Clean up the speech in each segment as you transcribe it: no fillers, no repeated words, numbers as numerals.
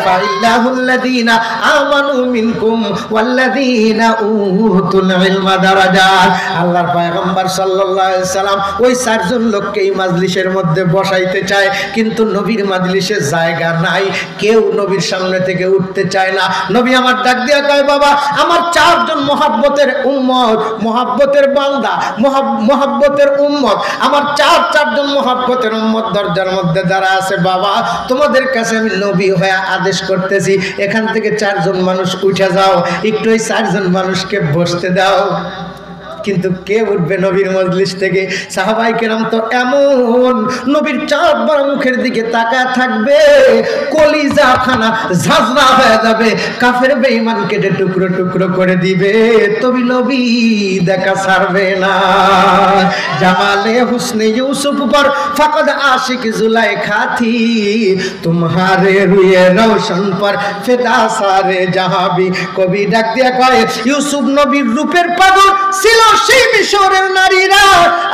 ফাইল্লাহুল্লাযীনা আমানু মিনকুম ওয়াল্লাযীনা উতুল ইলমা দারাজাত। আল্লাহর পয়গম্বর সাল্লাল্লাহু আলাইহি সাল্লাম ওই চারজন লোককে এই মাজলিসের মধ্যে বসাইতে চায়, কিন্তু নবীর মাজলিসে জায়গা নাই, কেউ নবীর সামনে থেকে উঠতে চায় না। নবী আমার ডাক দিয়া কয়, বাবা আমার চারজন মহব্বতের উম্মত, মহব্বতের বান্দা, মহব্বতের উম্মত, আমার চারজন মহব্বতের উম্মত দরজার মধ্যে দাঁড়া আছে। বাবা তোমাদের কাছে আমি নবী হয়ে আদেশ করতেছি, এখান থেকে চারজন মানুষ উঠে যাও, একটু ওই চারজন মানুষকে বসতে দাও। কিন্তু কে উঠবে নবীর মজলিস থেকে? সাহাবায়ে কেরাম তো এমন, নবীর চারবার মুখের দিকে তাকায় থাকবে, কলিজা খানা ঝাঁঝরা হয়ে যাবে, কাফের বেঈমান কেটে টুকরো টুকরো করে দিবে, তবে নবী দেখা ছাড়বে না। জামালে হুসনে ইউসুফ পর ফকদ আশিক জুলাইখা থি, তোমারে রুয়ে রওশন পর ফিদা সারে জাহাं भी। কবি ডাক দিয়া কয়, ইউসুফ নবীর রূপের পাগল ছিল সেই মিশরের নারীরা,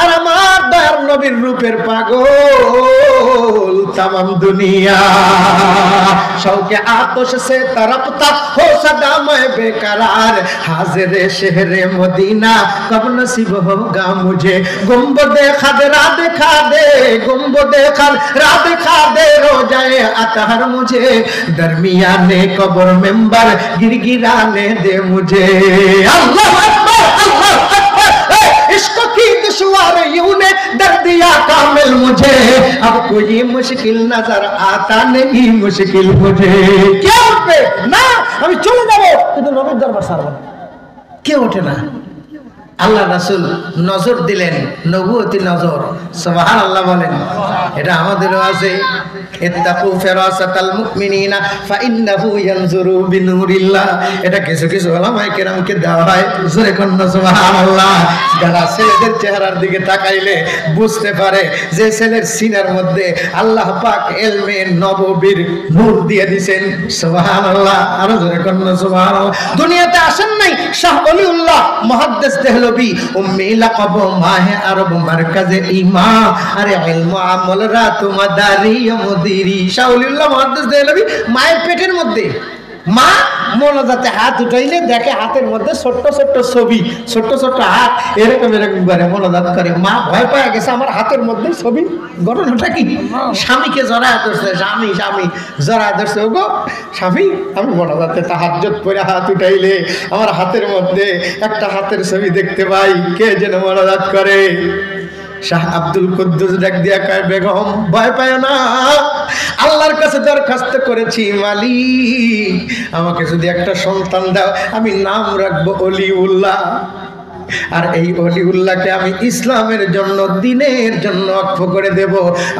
আর আমার দয়ার নবীর রূপের পাগল तमाम दुनिया। शौके आतश से तरपता हो सदा मैं बेकरार, हाजिर शहरे मदीना कब नसीब होगा मुझे। गुंबदे खदरा दिखा दे, गुंबदे खदरा दिखा दे, रोजाए अतहर मुझे, दरमियाने कब्र मिंबर गिरगिराने दे मुझे। अल्लाह अकबर, अल्लाह अकबर, इश्क की दुश्वार यूं ने दर्द दिया कामिल मुझे, अब कोई मुश्किल नजर आता नहीं मुश्किल मुझे। क्या उठবে না, আমি চলে যাব, কিন্তু নবীর দরবার ছাড়ব না। কে ওঠে না? আল্লাহ রাসূল নজর দিলেন, নবুয়তি নজর। সুবহানাল্লাহ বলেন। এটা আমাদেরও আছে, ইত্তাকু ফিরাসাতাল মুমিনিনা ফাইন্নাহু ইয়ানজুরু বিনুরিল্লাহ। এটা কিছু কিছু উলামায়ে কেরামকে দেওয়া হয়। জোরে কোন সুবহানাল্লাহ। যারা ছেলেদের চেহারার দিকে তাকাইলে বুঝতে পারে যে ছেলের সিনার মধ্যে আল্লাহ পাক ইলমে নববীর নূর দিয়ে দিবেন। সুবহানাল্লাহ। আর জোরে কোন সুবহানাল্লাহ। দুনিয়াতে আসেন নাই শাহ ওলিউল্লাহ মুহাদ্দিস দেহলভী, উম্মি লাকাব মাহে আরব মারকাজে ইমাম, আরে ইলম আমল রাত মাদারি মুদিরি। শাহ ওলিউল্লাহ মুহাদ্দিস দেহলভী মায়ের পেটের মধ্যে, মা মোনাজাতে হাত উঠাইলে দেখে হাতের মধ্যে ছোট্ট ছোট্ট ছবি, ছোট্ট ছোট্ট হাত এরকম এরকম করে মোনাজাত করে। মা ভয় পায় গেছে আমার হাতের মধ্যে ছবি। ঘটনাটা কি? স্বামীকে জড়ায় ধরছে, স্বামী জড়ায় ধরছে, ওগো স্বামী আমি মোনাজাতে তাহাজ্জুদ পড়ে হাত উঠাইলে আমার হাতের মধ্যে একটা হাতের ছবি দেখতে পাই, কে যেন মোনাজাত করে। শাহ আব্দুল কুদ্দুস ডাক দিয়া কয়, বেগম ভয় পায় না, আল্লাহর কাছে দরখাস্ত করেছি, মালিক আমাকে যদি একটা সন্তান দাও, আমি নাম রাখবো অলিউল্লাহ, আর এই অলিউল্লাহকে আমি ইসলামের জন্য, দ্বীনের জন্য ওয়াকফ করে দেব।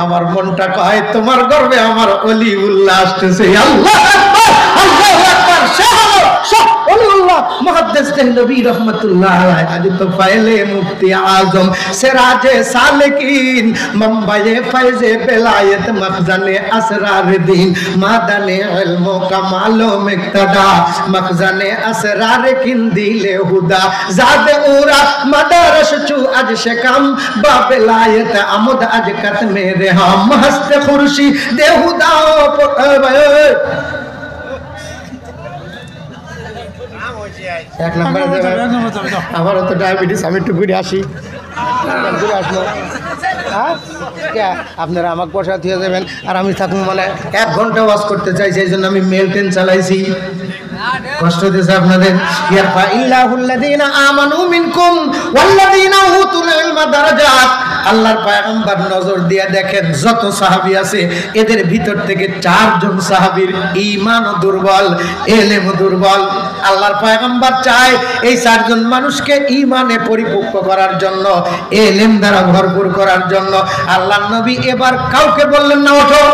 আমার মনটা কয় তোমার গর্বে আমার অলিউল্লাহ আসতেছে। আল্লাহু আকবার, আল্লাহু আকবার। শাহ ওলিউল্লাহ মুহাদ্দিস দেহলভী রাহমাতুল্লাহ আলাইহি আজ তো ফাইলে মুফতি আজম সিরাজে সালেকিন মুম্বাইয়ে ফাইজে বেলায়েত মখজানে আসরার দিন মাদানে ইলম কামাল ও মুক্তদা মখজানে আসরার কিন্দিলে হুদা জাদে উরা মাদারস চু আজ শেকাম বা বেলায়েত আমদ আজ কত মেরে হাম হস্তে খুরশি দে হুদা। এক নম্বরে আমারও তো ডায়াবেটিস, আমি একটু ঘুরে আসি। আসলো আপনারা আমাকে পয়সা দিয়ে দেবেন, আর আমি থাকুন মানে 1 ঘন্টা ওয়াজ করতে চাই, সেই জন্য আমি মেল ট্রেন চালাইছি। কষ্ট দিয়েছে আপনাদের। ইয়ারফাইল্লাহুল্লাযীনা আমানু মিনকুম ওয়াল্লাযীনা উতুল ইলমা দারাজাত। আল্লাহর পয়গম্বর নজর দিয়ে দেখেন যত সাহাবী আছে এদের ভিতর থেকে 4 জন সাহাবীর ঈমান দুর্বল, ইলম দুর্বল। আল্লাহর পয়গম্বর চায় এই 4 জন মানুষকে ঈমানে পরিপক্ক করার জন্য, ইলম দ্বারা ভরপুর করার জন্য। আল্লাহর নবী এবার কাউকে বললেন না ওঠো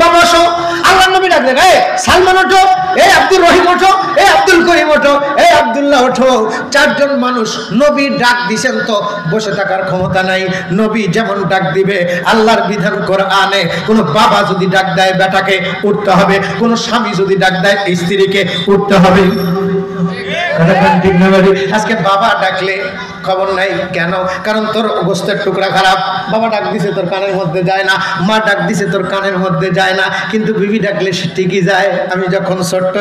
বাবা ওঠো। আল্লাহর নবী ডাকলেন, এই সালমান ওঠো, এই আব্দুর রহিম ওঠো, এই আব্দুল করিম ওঠো, এই আব্দুল্লাহ ওঠো। 4 জন মানুষ। নবী ডাক দিবেন তো বসে থাকার ক্ষমতা নাই। নবী যেমন ডাক দিবে, আল্লাহর বিধান কোরআনে কোন বাবা যদি ডাক দেয় বেটাকে উঠতে হবে, কোন স্বামী যদি ডাক দেয় স্ত্রীকে উঠতে হবে। আজকে বাবা ডাকলে খবর নাই। কেন? কারণ তোর গোস্তের টুকরা খারাপ। বাবা ডাক দিছে তোর কানের মধ্যে যায় না, মা ডাক দিছে তোর কানের মধ্যে যায় না, কিন্তু বিবি ডাকলে সে ঠিকই যায়। আমি যখন ছোট্ট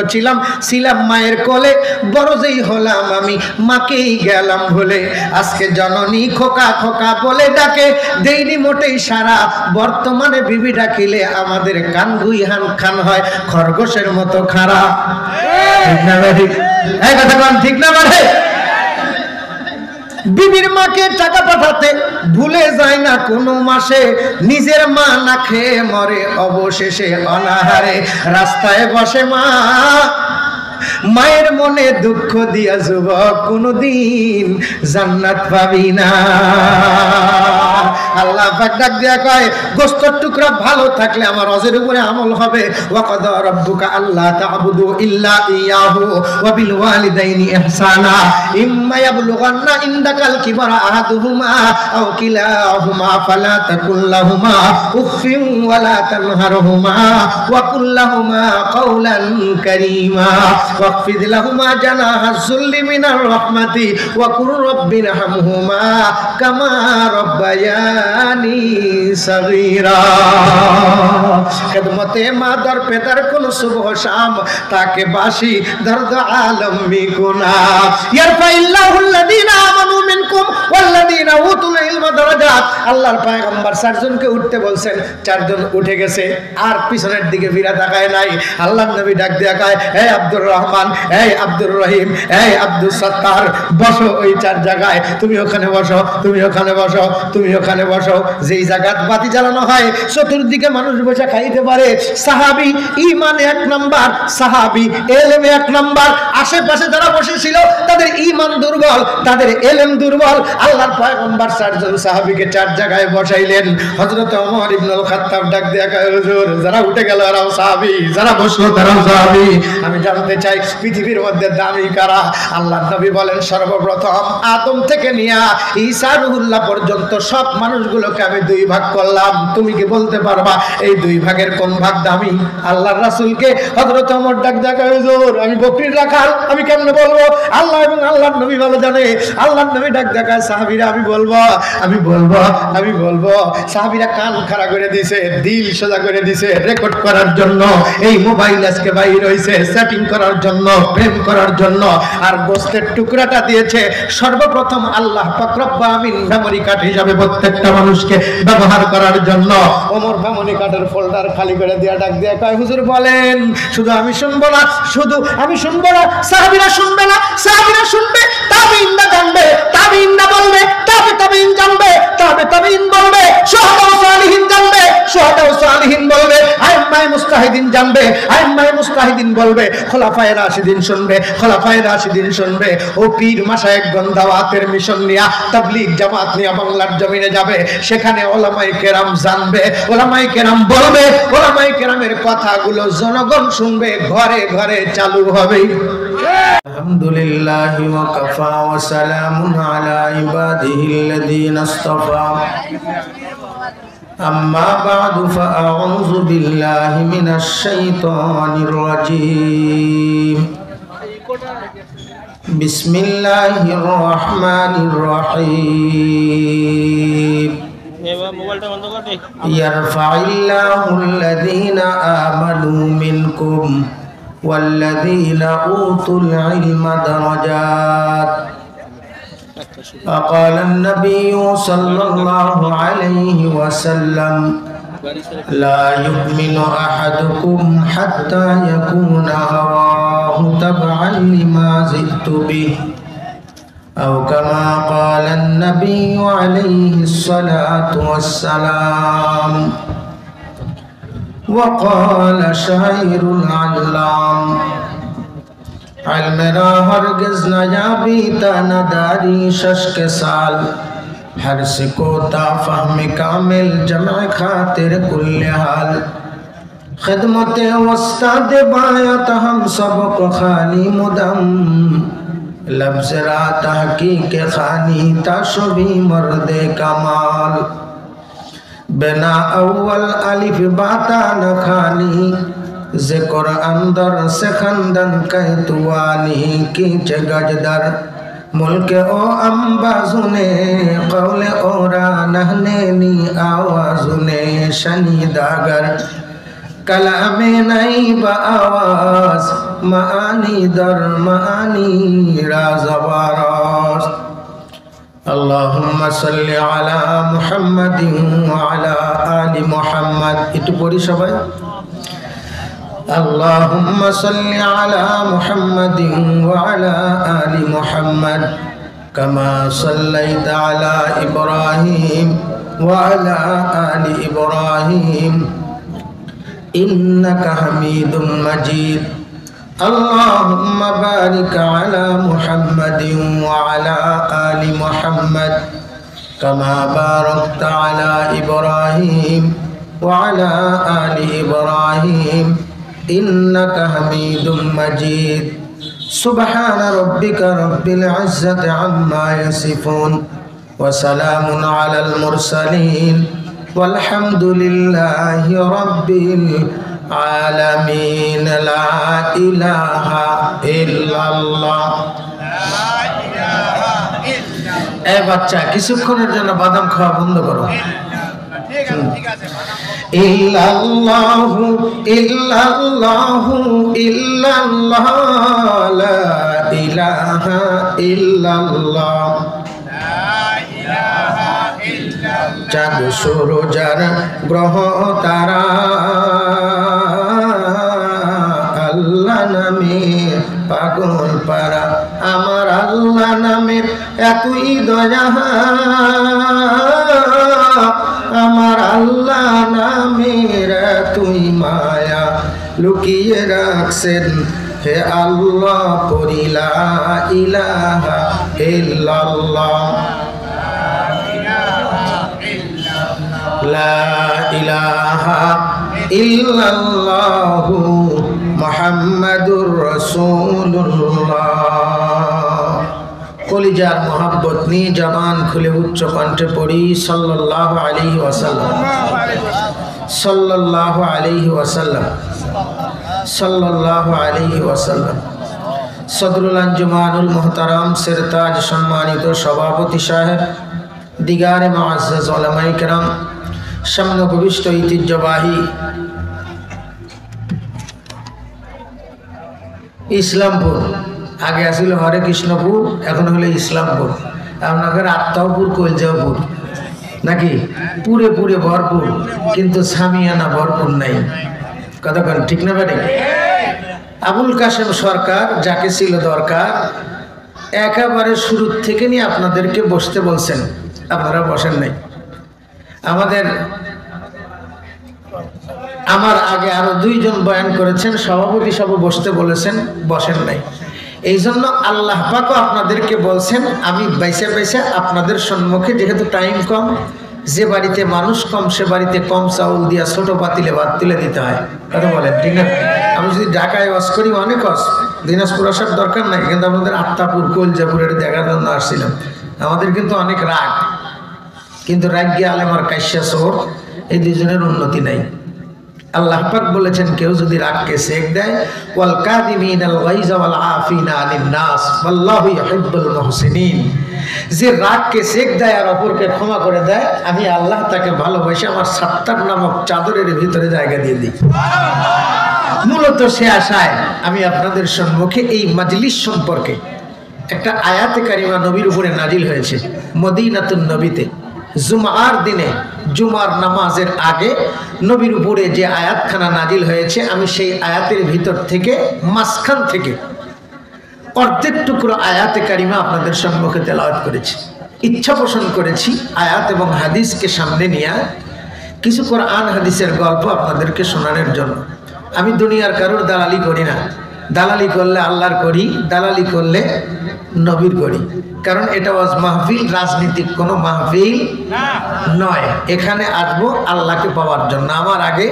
ছিলাম মায়ের কোলে, বড় যেই হলাম আমি মাকেই গেলাম ভুলে। আজকে জননী খোকা খোকা বলে ডাকে, দেইনি মোটেই সারা। বর্তমানে বিবি ডাকিলে আমাদের কান গুইহান খান হয় খরগোশের মতো খারাপ। ঠিক না ভাই? এই কথা কোন ঠিক না ভাই? বিবির মাকে টাকা পাঠাতে ভুলে যায় না কোনো মাসে, নিজের মা না খেয়ে মরে অবশেষে অনাহারে। রাস্তায় বসে মা, মায়ের মনে দুঃখ দিয়া যুবক কোনদিন জান্নাত পাবি না। আল্লাহ পাক ডাক দিয়া কয়, গোশতের টুকরা ভালো থাকলে আমার রজের উপরে আমল হবে। ওয়া কাদা রাব্বুকা আল্লা তা'বুদু ইল্লা ইয়াহু ওয়া বিল ওয়ালিদাইনি ইহসানা ইম্মা ইয়াবলুগান্না ইনদাকাল কিবারা আহাদুহুমা আও কিলাহুমা ফালা তাকুল লাহুমা উফফিন ওয়া লা তানহারহুমা ওয়া কুল লাহুমা কাওলান কারীমা ওয়াকফিদ লাহুমা জানাহাজ যুল্লি মিনার রাহমাতি ওয়া কুর রাব্বিরহামহুমা কামা রাব্বায়ানি সগীরা। খিদমতে মাদার পেতার কোন সুবহ শাম তাকে বাসি দর্দ আলম মিকুনা। ইয়ারফাইল্লাহুল্লাযীনা আমানু মিনকুম ওয়াল্লাযীনা উতুল ইলমা দারাজাত। আল্লাহর পয়গম্বর চারজনকে উঠতে বলছেন, চারজন উঠে গেছে, আর পিছনের দিকে ফিরে তাকায় নাই। আল্লাহর নবী ডাক দিয়া কয়, হে আব্দুর রহমান, হে আব্দুর রহিম, হে আব্দুস সাত্তার, বসো ওই চার জায়গায়। তুমি ওখানে বসো, তুমি ওখানে বসো, তুমি ওখানে বসো। যেই জায়গায় বাতি জ্বালানো হয় চতুর্দিকে মানুষ বসে খাইতে পারে। সাহাবী ঈমানে এক নাম্বার, সাহাবী এলেমে এক নাম্বার। আশেপাশে যারা বসেছিল তাদের ঈমান দুর্বল, তাদের এলেম দুর্বল। আল্লাহর পয়গম্বর চারজন সাহাবীকে চার জায়গায় বসাইলেন। হযরত ওমর ইবনুল খাত্তাব ডাক দিয়া কয়, হুজুর যারা উঠে গেল এরাও সাহাবী, যারা বসলো তারাও সাহাবী। আমি জানতে চাই পৃথিবীর মধ্যে দামি কারা? আল্লাহর নবী বলেন, সর্বপ্রথম আদম থেকে নিয়া ঈসা রুহুল্লাহ পর্যন্ত সব মানুষগুলোকে আমি দুই ভাগ করলাম। তুমি কি বলতে পারবা এই দুই ভাগের কোন ভাগ দামি? আল্লাহর রাসূলকে হযরত ওমর ডাক দিয়া কয়, হুজুর আমি বকরির রাখাল, আমি কেমনে বলবো? আল্লাহ এবং আল্লাহর নবী ভালো জানে। আল্লাহর নবী ডাক দিয়া কয়, সাহাবীরা আমি বলবো, আমি বলবো, আমি বলবো। সাহাবীরা কান খাড়া করে দিয়েছে, দিল সোজা করে দিয়েছে রেকর্ড করার জন্য। এই মোবাইল আজকে বাইর হইছে সেটিং করার জন্য, প্রেম করার জন্য। আর গোশতের টুকরাটা দিয়েছে সর্বপ্রথম আল্লাহ পাক রব্বুল আমিন মেমরি কার্ড হিসাবে প্রত্যেকটা মানুষকে ব্যবহার করার জন্য। ওমর মেমরি কার্ডের ফোল্ডার খালি করে দিয়া ডাক দিয়া কয়, হুজুর বলেন। শুধু আমি শুনবো না, শুধু আমি শুনবো না, সাহাবীরা শুনবে না, সাহাবীরা শুনবে, তাবিঈনরা জানবে, তাবিঈনরা বলবে, তাবিঈন জানবে, তাবিঈন বলবে, শুহাদা ও সালিহিন জানবে, শুহাদা ও সালিহিন বলবে, আইম্মায়ে মুস্তাহিদিন জানবে, আইম্মায়ে মুস্তাহিদিন বলবে, খোলাফায়ে রাশিদিন শুনবে, খোলাফায়ে রাশিদিন শুনবে। ও পীর মাশায়েখগণ দাওয়াতের মিশন নিয়া তাবলীগ জামাত নিয়া বাংলার জমিনে যাবে। সেখানে ওলামায়ে কেরাম জানবে, ওলামায়ে কেরাম বলবে, ওলামায়ে কেরামের কথাগুলো জনগণ শুনবে, ঘরে ঘরে চালু হবে। আলহামদুলিল্লাহ ওয়া কাফা ওয়া সালামুন আলা ইবাদিহিল্লাযীনা ইসতাফা। أما بعد فأعوذ بالله من الشيطان الرجيم. بسم الله الرحمن الرحيم. يرفع الله الذين آمنوا منكم والذين أوتوا العلم درجات. وقال النبي صلى الله عليه وسلم لا يؤمن أحدكم حتى يكون هواه تبعا لما جئت به أو كما قال النبي عليه الصلاة والسلام. وقال شاعر العلام علمنا हरगिज़ न याबी तानादारी शश्क साल हर सिकोता फहम कामिल जमा खातिर कुल्ले हाल खिदमत उस्ताद बायत हम सबको खाली मुदम लफ्ज़ रा तहकीक खानी ताशबी मर्द कमाल बिना अव्वल अलिफ बाता न खानी ज़िक्र अंदर से खंदन कहतुआनी कीच गजदर मुल्क ओ अंबाजुने कौले ओरा नहने नी आवाजुने शनीदागर कलामे नहीं बावाज मानी दर मानी राज़बारास अल्लाहुम्मा सल्ली अला मुहम्मदिन व अला आलि मुहम्मद इतु पढ़ी सबाई अल्लाहुम्मा सल्ली अला मुहम्मदिन व अला आलि मुहम्मद कमा सल्लैता अला इब्राहीम व अला आलि इब्राहीम इन्नका हमीदुम मजीद अल्लाहुम्मा बारिक अला मुहम्मदिन व अला आलि मुहम्मद कमा बारकता अला इब्राहीम व अला आलि इब्राहीम इन्नका हमीदुम मजीद सुब्हान रब्बिका रब्बिल इज्जति अम्मा यसिफून व सलामुन अलल मुरसलीन वल्हम्दुलिल्लाहि रब्बिल आलमीन ला इलाहा इल्लल्लाह। ए बच्चा কিছুক্ষণের জন্য বাদাম খাওয়া বন্ধ করো। ইল্লাল্লাহু ইল্লাল্লাহু ইল্লাল্লাহ লা ইলাহা ইল্লাল্লাহ চাঁদ সূরজার গ্রহ তারা আল্লাহ নামে পাগল পারা আমার আল্লাহ নামের এতই দয়া আমার আল্লাহ নামের এতই মায়া লুকিয়ে রাখছেন হে আল্লাহ পড়ি লা ইলাহা ইল্লাল্লাহ লা ইলাহা ইল্লাল্লাহু মুহাম্মাদুর রাসূলুল্লাহ। কলিজার মোহাব্বত নিয়ে জবান খুলে উচ্চ কণ্ঠে পড়ি সাল্লাল্লাহু আলাইহি ওয়াসাল্লাম সাল্লাল্লাহু আলাইহি ওয়াসাল্লাম সাল্লাল্লাহু আলাইহি ওয়াসাল্লাম। সদরুল আঞ্জুমানুল মুহতারাম সিরতাজ সম্মানিত সভাপতি সাহেব, দিগারে মুআজ্জাজ উলামায়ে কেরাম, সামনে ভবিষ্ঠ ঐতিহ্যবাহী ইসলামপুর, আগে আসছিল হরে কৃষ্ণপুর, এখন হলো ইসলামপুর। আপনাদের আত্মাওপুর কলজাপুর নাকি পুরে পুরে ভরপুর, কিন্তু সামিয়ানা ভরপুর নাই। কথা বলেন ঠিক না বেটি? আবুল কাশেম সরকার যাকে ছিল দরকার একেবারে শুরু থেকে নিয়ে আপনাদেরকে বসতে বলছেন, আপনারা বসেন নাই। আমার আগে আরো দুইজন বয়ান করেছেন, সভাপতি সব বসতে বলেছেন, বসেন নাই। এই জন্য আল্লাহ পাকও আপনাদেরকে বলছেন আমি বাইসা বাইসা আপনাদের সম্মুখে, যেহেতু টাইম কম, যে বাড়িতে মানুষ কম সে বাড়িতে কম চাউল দিয়া ছোট পাতিলে ভাত তুলে দিতে হয়। কথা বলেন ঠিক না? আমি যদি ঢাকায় ওয়াজ করি অনেক ওয়াজ, দিনাজপুর আসার দরকার নাই, কিন্তু আমাদের আত্মাপুর কলজাপুরের দেখার জন্য আসছিলাম। আমাদের কিন্তু অনেক রাগ, কিন্তু রাগ গিয়ে আলেম আর কাশ্যা শহর, এই দুজনের উন্নতি নাই। আল্লাহ পাক বলেছেন কেউ যদি রাগকে সেক দেয়, ওয়াল কাযিমিনাল গায়যা ওয়াল আফিনা আনিন নাস ওয়াল্লাহু ইউহিব্বুল মুহসিনিন, যে রাগকে সেক দেয় আর অপরকে ক্ষমা করে দেয়, আমি আল্লাহ তাকে ভালোবাসি আমার সাত্তার নামক চাদরের ভিতরে জায়গা দিয়ে দিই। মূলত সে আশায় আমি আপনাদের সম্মুখে এই মাজলিস সম্পর্কে একটা আয়াতে কারিমা নবীর উপরে নাজিল হয়েছে মদিনাতুন নবীতে, জুমার দিনে জুমার নামাজের আগে নবীর উপরে যে আয়াতখানা নাজিল হয়েছে, আমি সেই আয়াতের ভিতর থেকে মাঝখান থেকে অর্ধেক টুকরো আয়াতে কারিমা আপনাদের সম্মুখে তেলাওয়াত করেছি। ইচ্ছা পোষণ করেছি আয়াত এবং হাদিসকে সামনে নিয়ে কিছু কোরআন হাদিসের গল্প আপনাদেরকে শোনানোর জন্য। আমি দুনিয়ার কারোর দালালি করি না, দালালি করলে আল্লাহর করি, দালালি করলে নবীর করি। কারণ এটা ওয়াজ মাহফিল, রাজনীতিক কোনো মাহফিল নয়। এখানে আসবো আল্লাহকে পাওয়ার জন্য। আমার আগে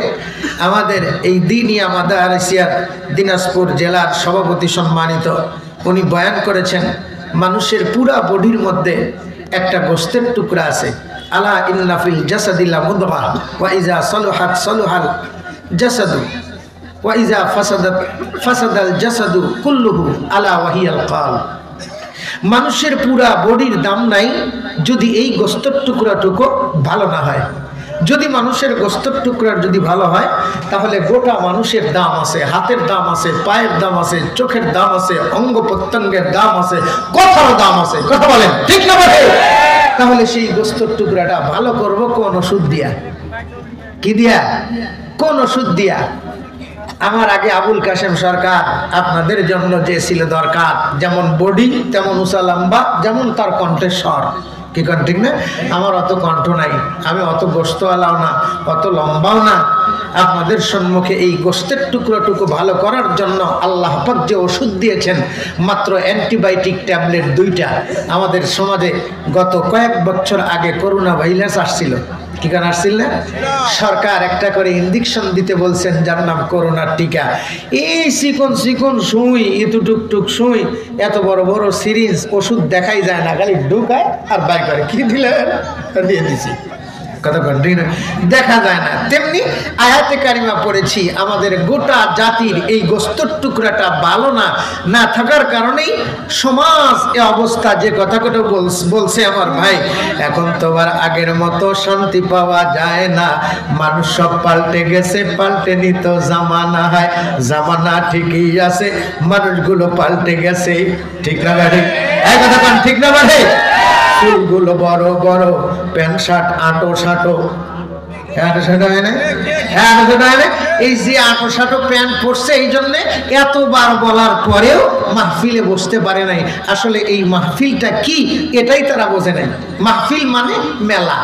আমাদের এই দিনিয়া মাদারিসিয়ার দিনাজপুর জেলার সভাপতি সম্মানিত, উনি বয়ান করেছেন মানুষের পুরা বডির মধ্যে একটা গোশতের টুকরা আছে। আলা ইন্না ফিল জাসাদিল মুদগা ওয়া ইযা সালুহাত সালুহাল জাসাদু ওয়া ইযা ফাসাদাত ফাসাদাল জাসাদু কুল্লুহু আলা ওয়া হিয়াল কাল। মানুষের পুরা বডির দাম নাই যদি এই গোস্তের টুকরাটুকু ভালো না হয়। যদি মানুষের গোস্তের টুকরার যদি ভালো হয় তাহলে গোটা মানুষের দাম আছে, হাতের দাম আছে, পায়ের দাম আছে, চোখের দাম আছে, অঙ্গ প্রত্যঙ্গের দাম আছে, কথারও দাম আছে। কথা বলেন ঠিক না বলে? তাহলে সেই গোস্তের টুকরাটা ভালো করব কোন ওষুধ দিয়া? কি দিয়া? কোন ওষুধ দিয়া? আমার আগে আবুল কাশেম সরকার আপনাদের জন্য যে ছিল দরকার, যেমন বডি তেমন উঁচা লম্বা, যেমন তার কণ্ঠের স্বর। কি কন ঠিক না? আমার অত কণ্ঠ নাই, আমি অত গোস্তওয়ালাও না, অত লম্বাও না। আপনাদের সম্মুখে এই গোস্তের টুকরোটুকু ভালো করার জন্য আল্লাহ পাক যে ওষুধ দিয়েছেন, মাত্র অ্যান্টিবায়োটিক ট্যাবলেট 2টা। আমাদের সমাজে গত কয়েক বছর আগে করোনা ভাইরাস আসছিল, কি কারণ আসছিল না? সরকার একটা করে ইঞ্জেকশন দিতে বলছেন, যার নাম করোনার টিকা। এই চিকন চিকন সুই, এতটুকটুক সুই, এত বড় বড় সিরিঞ্জ, ওষুধ দেখাই যায় না, খালি ঢুকায় আর বাই করে। কি দিলেন? দিয়ে দিছি। কথা কন্টিনিউ, দেখা যায় না। তেমনি আয়াতে কারিমা পড়েছি, আমাদের গোটা জাতির এই গোস্তের টুকরাটা ভালো না থাকার কারণেই সমাজ এ অবস্থা। যে কথা বলছে আমার ভাই, এখন তো আর আগের মতো শান্তি পাওয়া যায় না। মানুষ সব পাল্টে গেছে, পাল্টে নিত জামানা। হয় জামানা ঠিকই আছে, মানুষগুলো পাল্টে গেছে। ঠিক না ভাই? এই কথা কোন ঠিক না ভাই? চুলগুলো বড় বড়, প্যান্ট শার্ট আটো সাটো, এই যে আটো সাটো প্যান্ট পরছে, এই জন্য এতবার বলার পরেও মাহফিলে বসতে পারে নাই। আসলে এই মাহফিলটা কি এটাই তারা বোঝে নাই। মাহফিল মানে মেলা,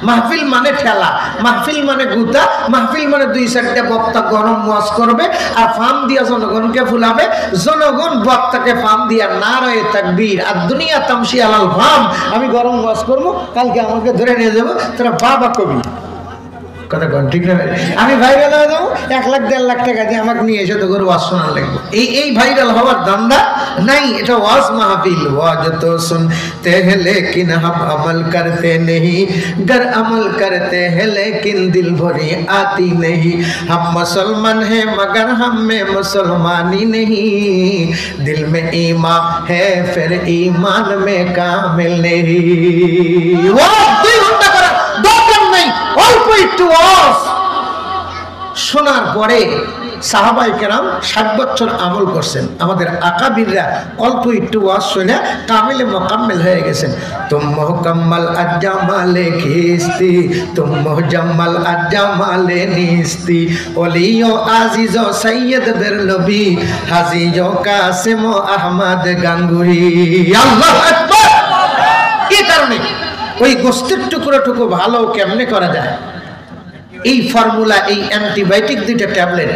মাহফিল মানে ঠেলা, মাহফিল মানে গুতা, মাহফিল মানে 2-4টা বক্তা গরম ওয়াজ করবে আর ফার্ম দিয়া জনগণকে ফুলাবে, জনগণ বক্তাকে ফার্ম দিয়া নারায়ে তাকবীর আর দুনিয়া তামশি আলাল ফার্ম। আমি গরম ওয়াজ করবো, কালকে আমাকে ধরে নিয়ে যাবো, তোরা বাবা কবি। কথা কন ঠিক না? আমি ভাইরাল হয়ে যাবো, 1 লাখ 1.5 লাখ টাকা দিয়ে আমাকে নিয়ে এসে তো করে ওয়াজ শোনার লাগবে। এই ভাইরাল হওয়ার ধান্দা নাই। এটা ওয়াজ মাহফিল। ওয়াজ তো सुनते हैं लेकिन हम अमल करते नहीं, गर अमल करते हैं लेकिन दिल भरी आती नहीं। हम मुसलमान हैं मगर हम में मुसलमानी नहीं, दिल में ईमान है फिर ईमान में कामिल नहीं। वाह 2 ঘন্টা করা দরকার নাই, অল্প একটু ওয়াজ শোনার পরে সাহাবায়ে কেরাম 60 বছর আমল করছেন। আমাদের আকাবিররা অল্প একটু ওয়াজ শুনে কামিলে মুকাম্মিল হয়ে গেছেন। তুম মুকাম্মাল আজ্জামালে খিস্তি, তুম মুজাম্মাল আজ্জামালে নিস্তি, ওলিও আজিজ সৈয়দ বেরলবি, হাজিজো কাসিম আহমদ গাঙ্গুহি। আল্লাহু আকবার। এই কারণে ওই গোস্তের টুকরো ভালো কেমনে করা যায়, এই ফর্মুলা, এই অ্যান্টিবায়োটিক 2টা ট্যাবলেট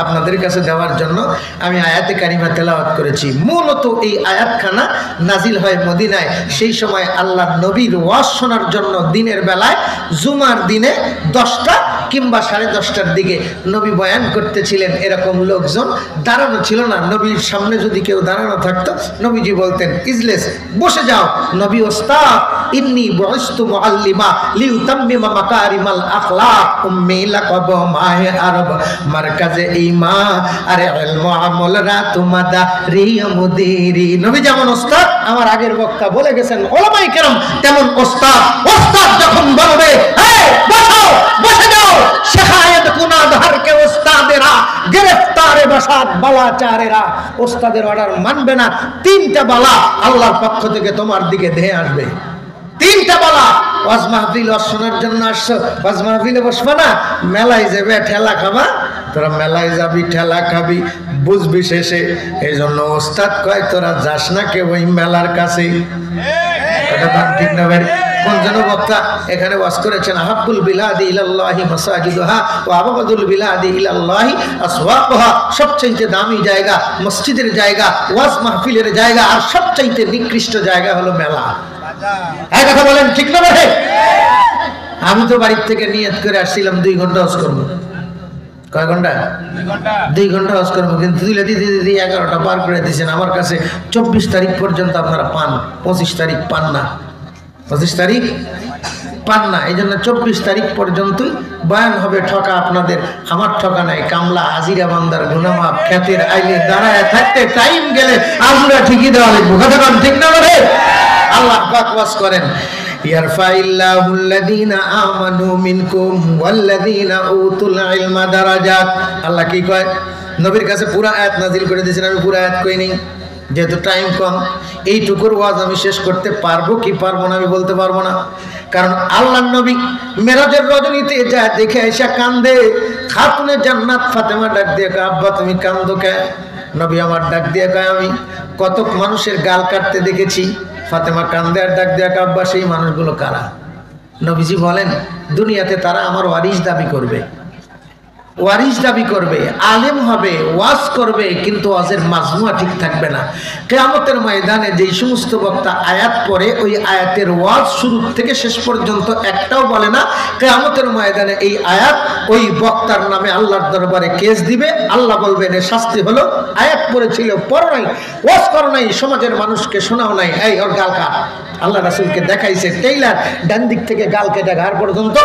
আপনাদের কাছে দেওয়ার জন্য আমি আয়াতে কারিমা তেলাওয়াত করেছি। মূলত এই আয়াতখানা নাজিল হয় মদিনায়। সেই সময় আল্লাহ নবীর ওয়াজ শোনার জন্য দিনের বেলায় জুমার দিনে 10টা কিংবা 10:30টার দিকে নবী বয়ান করতেছিলেন। এরকম লোকজন দাঁড়ানো ছিল না। নবীর সামনে যদি কেউ দাঁড়ানো থাকতো, নবীজি বলতেন ইজলেস, বসে যাও। নবী ওস্তাদ, ইন্নী বুইস্তু মুআল্লিমা লিউতাম্মিমা মাকারিমাল আখলাক, উম্মি লাকাব মাহে আরব মারকাজে ইমা, আরে ইলমু আমল রাত মাদারি মুদিরি। নবী যেমন ওস্তাদ, আমার আগের বক্তা বলে গেছেন উলামায়ে কেরাম তেমন ওস্তাদ। ওস্তাদ যখন বলবে এই বসো, বসে যাও, শেখায়েত গুনাহগার কে ওস্তাদেরা গ্রেফতারে বসাত বালাচারেরা। ওস্তাদের অর্ডার মানবে না, 3টা বালা আল্লাহর পক্ষ থেকে তোমার দিকে ধেয়ে আসবে। 3টা বালা। ওয়াজ মাহফিল ওয়াজ শোনার জন্য আসছো, ওয়াজ মাহফিলে বসবা না, মেলায় যাবে ঠেলা খাবা। তোরা মেলায় যাবি, ঠেলা খাবি, বুঝবি শেষে। এই জন্য ওস্তাদ কয় তোরা যাস না কেউ ওই মেলার কাছে। ঠিক না ভাই? কোন যেন বক্তা এখানে ওয়াজ করেছেন, আহাব্বুল বিলাদি ইলাল্লাহি মাসাজিদুহা ওয়া আবগাদুল বিলাদি ইলাল্লাহি আসওয়াকুহা। সবচেয়ে দামি জায়গা মসজিদের জায়গা, ওয়াজ মাহফিলের জায়গা, আর সবচেয়ে নিকৃষ্ট জায়গা হলো মেলা। এই কথা বলেন ঠিক না ভাই? আমি তো বাড়ির থেকে নিয়ত করে আসছিলাম 2 ঘন্টা ওয়াজ করব। কয় ঘন্টা? 2 ঘন্টা ওয়াজ করবো, কিন্তু দিলে দিদি 11টা পার করে দিয়েছেন। আমার কাছে 24 তারিখ পর্যন্ত আপনারা পান, 25 তারিখ পান না। 25 তারিখ পান না। এই জন্য 24 তারিখ পর্যন্তই বয়ান হবে। ঠকা আপনাদের, আমার ঠকা নাই। কামলা হাজিরা বান্দার গুনামাপ খ্যাতির আইলে দাঁড়ায় থাকতে টাইম গেলে আমরা ঠিকই দেওয়া লিখবো। কথা বলেন ঠিক না বলে? আল্লাহ পাক ওয়াজ করেন, ইয়ারফাইল্লাহুল্লাযীনা আমানু মিনকুম ওয়াল্লাযীনা উতুল ইলমা দারাজাত। আল্লাহ কি কয়? নবীর কাছে পুরো আয়াত নাজিল করে দিয়েছেন। আমি পুরো আয়াত কই নেই, যেহেতু টাইম কম। এইটুকুর ওয়াজ আমি শেষ করতে পারবো কি পারবো না আমি বলতে পারবো না, কারণ আল্লাহর নবী মেরাজের রজনীতে যা দেখে এসে কান্দে। খাতুনে জান্নাত ফাতেমা ডাক দিয়ে কয়, আব্বা তুমি কান্দো কেন? নবী আমার ডাক দিয়ে কয়, আমি কত মানুষের গাল কাটতে দেখেছি। ফাতেমা কান্দে আর ডাক দিয়ে কয়, আব্বা সেই মানুষগুলো কারা? নবীজি বলেন, দুনিয়াতে তারা আমার ওয়ারিস দাবি করবে, ওয়ারিস দাবি করবে, আলেম হবে, ওয়াজ করবে, কিন্তু ওয়াজের মাজমুয়া ঠিক থাকবে না। কিয়ামতের ময়দানে যেই সমস্ত বক্তা আয়াত পড়ে ওই আয়াতের ওয়াজ শুরু থেকে শেষ পর্যন্ত একটাও বলে না, কিয়ামতের ময়দানে এই আয়াত ওই বক্তার নামে আল্লাহর দরবারে কেস দিবে। আল্লাহ বলবেন এর শাস্তি হলো আয়াত পড়েছিল, পড়ো নাই, ওয়াজ করো নাই, সমাজের মানুষকে শোনাও নাই, এই ওর গাল কাট। আল্লাহ রাসূলকে দেখাইছে টেইলার, ডান দিক থেকে গাল কেটে ঘাড় পর্যন্ত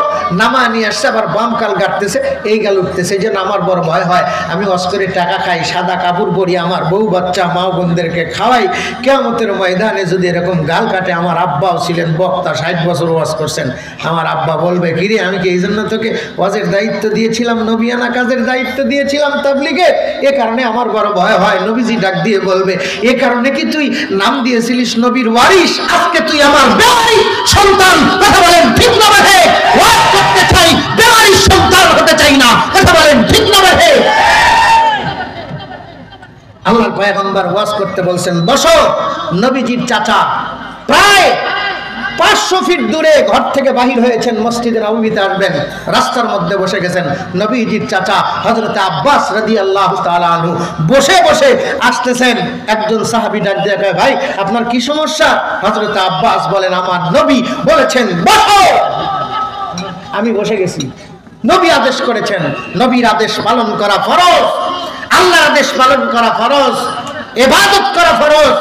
নামা নিয়ে আসছে, আবার বাম গাল কাটতেছে, এই গাল উঠতেছে। যেন আমার বড় ভয় হয়, আমি ওয়াজ করে টাকা খাই, সাদা কাপড় পরি, আমার বউ বাচ্চা মা বোনদেরকে খাওয়াই, কিয়ামতের ময়দানে যদি এরকম গাল কাটে। আমার আব্বাও ছিলেন বক্তা, 60 বছর ওয়াজ করছেন। আমার আব্বা বলবে, কিরে আমি কি এই জন্য তোকে ওয়াজের দায়িত্ব দিয়েছিলাম, নবিয়ানা কাজের দায়িত্ব দিয়েছিলাম তাবলীগের? এ কারণে আমার বড় ভয় হয়। নবীজি ডাক দিয়ে বলবে, এ কারণে কি তুই নাম দিয়েছিলিস নবীর ওয়ারিস, আজকে তুই আমার বেওয়ারিস সন্তান। কথা বলেন ঠিক না বেঠে? ওয়াজ করতে চাই, বেওয়ারিস সন্তান হতে চাই না। কথা বলেন ঠিক না বেঠে? আল্লাহর পয়গম্বর ওয়াজ করতে বলছেন, বসো। নবীজির চাচা প্রায় 500 ফিট দূরে ঘর থেকে বাহির হয়েছেন, মসজিদে নববীতে আসবেন, রাস্তার মধ্যে বসে গেছেন। নবীজির চাচা হযরত আব্বাস রাদিয়াল্লাহু তাআলা আনহু বসে বসে আসতেছেন। একজন সাহাবী ডাক দিয়ে কয়, ভাই আপনার কি সমস্যা? হযরত আব্বাস বলেন, আমার নবী বলেছেন বসো, আমি বসে গেছি। নবী আদেশ করেছেন, নবীর আদেশ পালন করা ফরজ, আল্লাহর আদেশ পালন করা ফরজ, ইবাদত করা ফরজ।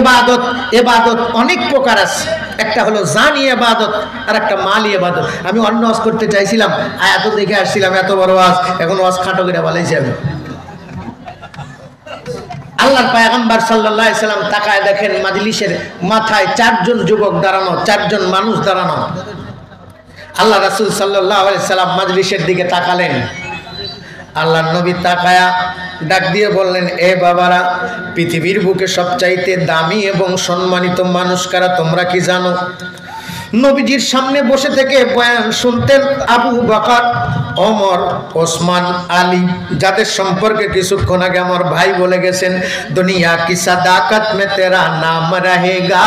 ইবাদত ইবাদত অনেক প্রকার আছে, একটা হলো জানি ইবাদত আর একটা মালি ইবাদত। আমি অন্য ওয়াজ করতে চাইছিলাম, আয়াত দেখে আসছিলাম, এত বড় ওয়াজ, এখন ওয়াজ খাটো করে বলাইছি আমি। আল্লাহর পয়গম্বর সাল্লাল্লাহু আলাইহি সাল্লাম তাকায় দেখেন মাজলিসের মাথায় 4 জন যুবক দাঁড়ানো, 4 জন মানুষ দাঁড়ানো। আল্লাহ রাসূল সাল্লাল্লাহু আলাইহি সাল্লাম মাজলিসের দিকে তাকালেন। আল্লাহর নবী তাকায়া ডাক দিয়ে বললেন, এ বাবারা, পৃথিবীর বুকে সবচাইতে দামি এবং সম্মানিত মানুষ কারা তোমরা কি জানো? নবীজির সামনে বসে থেকে বয়ান শুনতেন আবু বকর, ওমর, ওসমান, আলী, যাদের সম্পর্কে কিছুক্ষণ আগে আমার ভাই বলে গেছেন, দুনিয়া কি সাদাকত মে তেরা নাম রহেগা,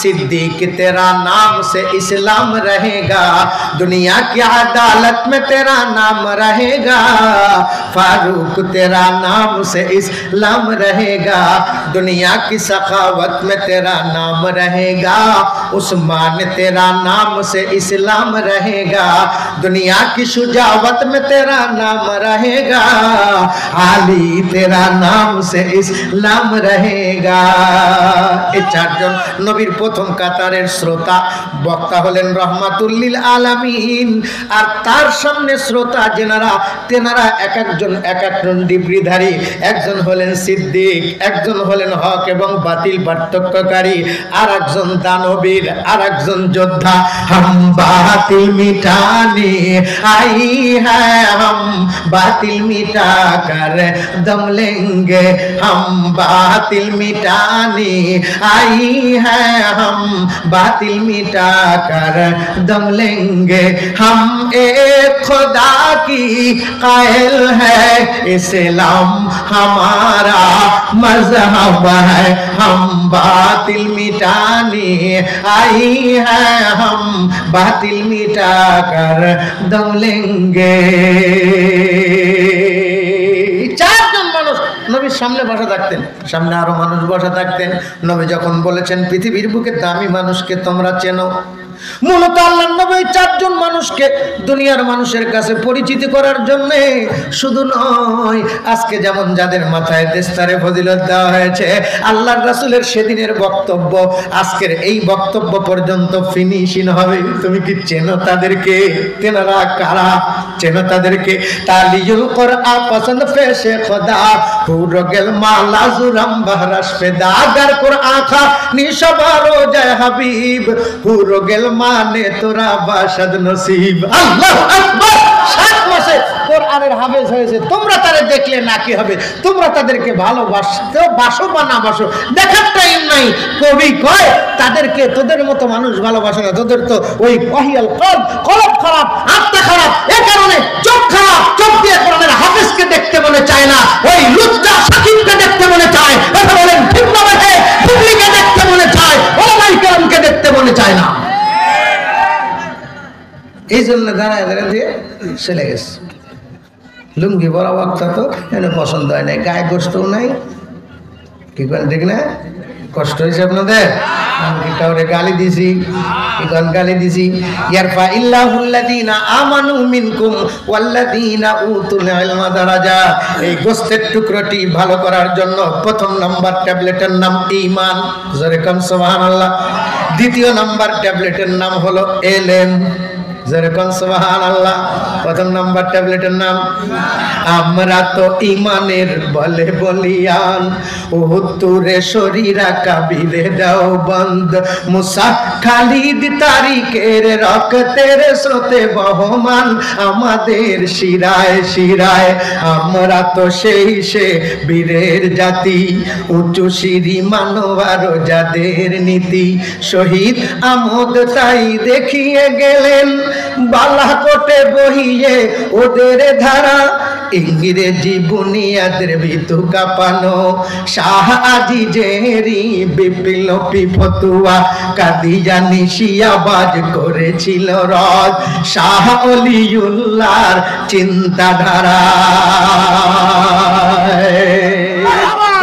সিদ্দিক তেরা নাম সে ইসলাম রহেগা, দুনিয়া কি আদালত মে তেরা নাম রহেগা, ফারুক তেরা নাম সে ইসলাম রহেগা, দুনিয়া কি সখাवत में तेरा नाम रहेगा, उस्मान तेरा नाम से इस्लाम रहेगा, दुनिया की शुजावत में तेरा नाम रहेगा, आली तेरा नाम से इस्लाम रहेगा। এই 4 জন নবীর প্রথম কাতারের শ্রোতা বক্তা হলেন রহমাতুল্লিল আলামিন, আর তার সামনে শ্রোতা যেনারা তেনারা এক একজন ডিগ্রিধারী, একজন হলেন সিদ্দিক, একজন হলেন হক এবং বাতিল পার্থক্যকারী, আর একজন দানবীর, আর একজন যোদ্ধা। हम बातिल मिटाने आई है, हम बातिल मिटा कर दम लेंगे, हम बातिल मिटाने आई है, हम बातिल मिटा कर दम लेंगे, हम एक खुदा की कायल है, इस्लाम हमारा मजहब है, हम बातिल मिटाने आई है, हम बातिल मिटा कर दम लेंगे। 4 জন মানুষ নবীর সামনে বসা থাকতেন, সামনে আরো মানুষ বসা থাকতেন। নবী যখন বলেছেন পৃথিবীর বুকে দামি মানুষকে তোমরা চেনো, মূলত আল্লাহর নবী চারজন মানুষকে দুনিয়ার মানুষের কাছে পরিচিত করার জন্য, শুধু নয় আজকে যেমন যাদের মাথায় দেস্তারে ফজিলত দেওয়া হয়েছে, আল্লাহর রাসূলের সেদিনের বক্তব্য আজকের এই বক্তব্য পর্যন্ত ফিনিশিং হবে। তুমি কি চেনো তাদেরকে? তেনারা কারা? চেনো তাদেরকে? তালিউল কোরআন পছন্দ ফেশে খোদা হুরগেল মালা জুরাম বহরাশ পেদা আগার কোরআন খা নিশবারো জয় হাবিব হুরগেল মানে তোরা বাসাদ নসিব। আল্লাহু আকবার। 7 মাসে কোরআনের হাফেজ হয়েছে, তোমরা তারে দেখলে না কি হবে? তোমরা তাদেরকে ভালোবাসতে বাসো বা না বাসো দেখার টাইম নাই। কবি কয় তাদেরকে তোদের মতো মানুষ ভালোবাসে না, তোদের তো ওই ওয়াহিয়াল কলব খারাপ, আত্মা খারাপ, এই কারণে চোখ খারাপ, চোখ দিয়ে কোরআনের হাফেজকে দেখতে মনে চায় না, ওই লুচ্চা সাকিবকে দেখতে মনে চায়। কথা বলেন ঠিক না বেঠে? পুবলিকে দেখতে মনে চায়, ওলামায়ে কেরামকে দেখতে মনে চায় না। এই জন্য দাঁড়ায় দাঁড়ায় দিয়ে চলে গেছে। লুঙ্গি বড় বক্তা তো এনে পছন্দ হয় নাই, গায়ে গোস্তও নাই। কি করেন ঠিক না? কষ্ট হয়েছে আপনাদের? আমি কি কাউরে গালি দিছি? এখন গালি দিছি? ইয়ারফা ইল্লাহুল্লাযীনা আমানু মিনকুম ওয়াল্লাযীনা উতুল ইলমা দারাজাত। এই গোস্তের টুকরোটি ভালো করার জন্য প্রথম নাম্বার ট্যাবলেটের নাম ঈমান, জোরে কোন সুবহানাল্লাহ। দ্বিতীয় নাম্বার ট্যাবলেটের নাম হলো ইলম, জোরে কোন সুবহানাল্লাহ। প্রথম নাম্বার ট্যাবলেটের নাম। আমরা তো ঈমানের বলে বলিয়ান, উহুতুরে শরীরা কাবিরে দাও বন্ধ, মুসা খালিদ তারিকের রক্তের স্রোতে বহমান আমাদের শিরায় শিরায়। আমরা তো সেই সে বীরের জাতি, উঁচু সিঁড়ি মানবার যাদের নীতি, শহীদ আমদ তাই দেখিয়ে গেলেন বালাকোটে বহিয়ে ওদের ধারা, ইংরেজি বুনিয়াদের ভিতু কাঁপানো, শাহ আজিজেরি বিপ্লবী ফতুয়া, কাদিয়ানী শিয়াবাজ করেছিল রদ, শাহ অলিউল্লাহর চিন্তাধারা।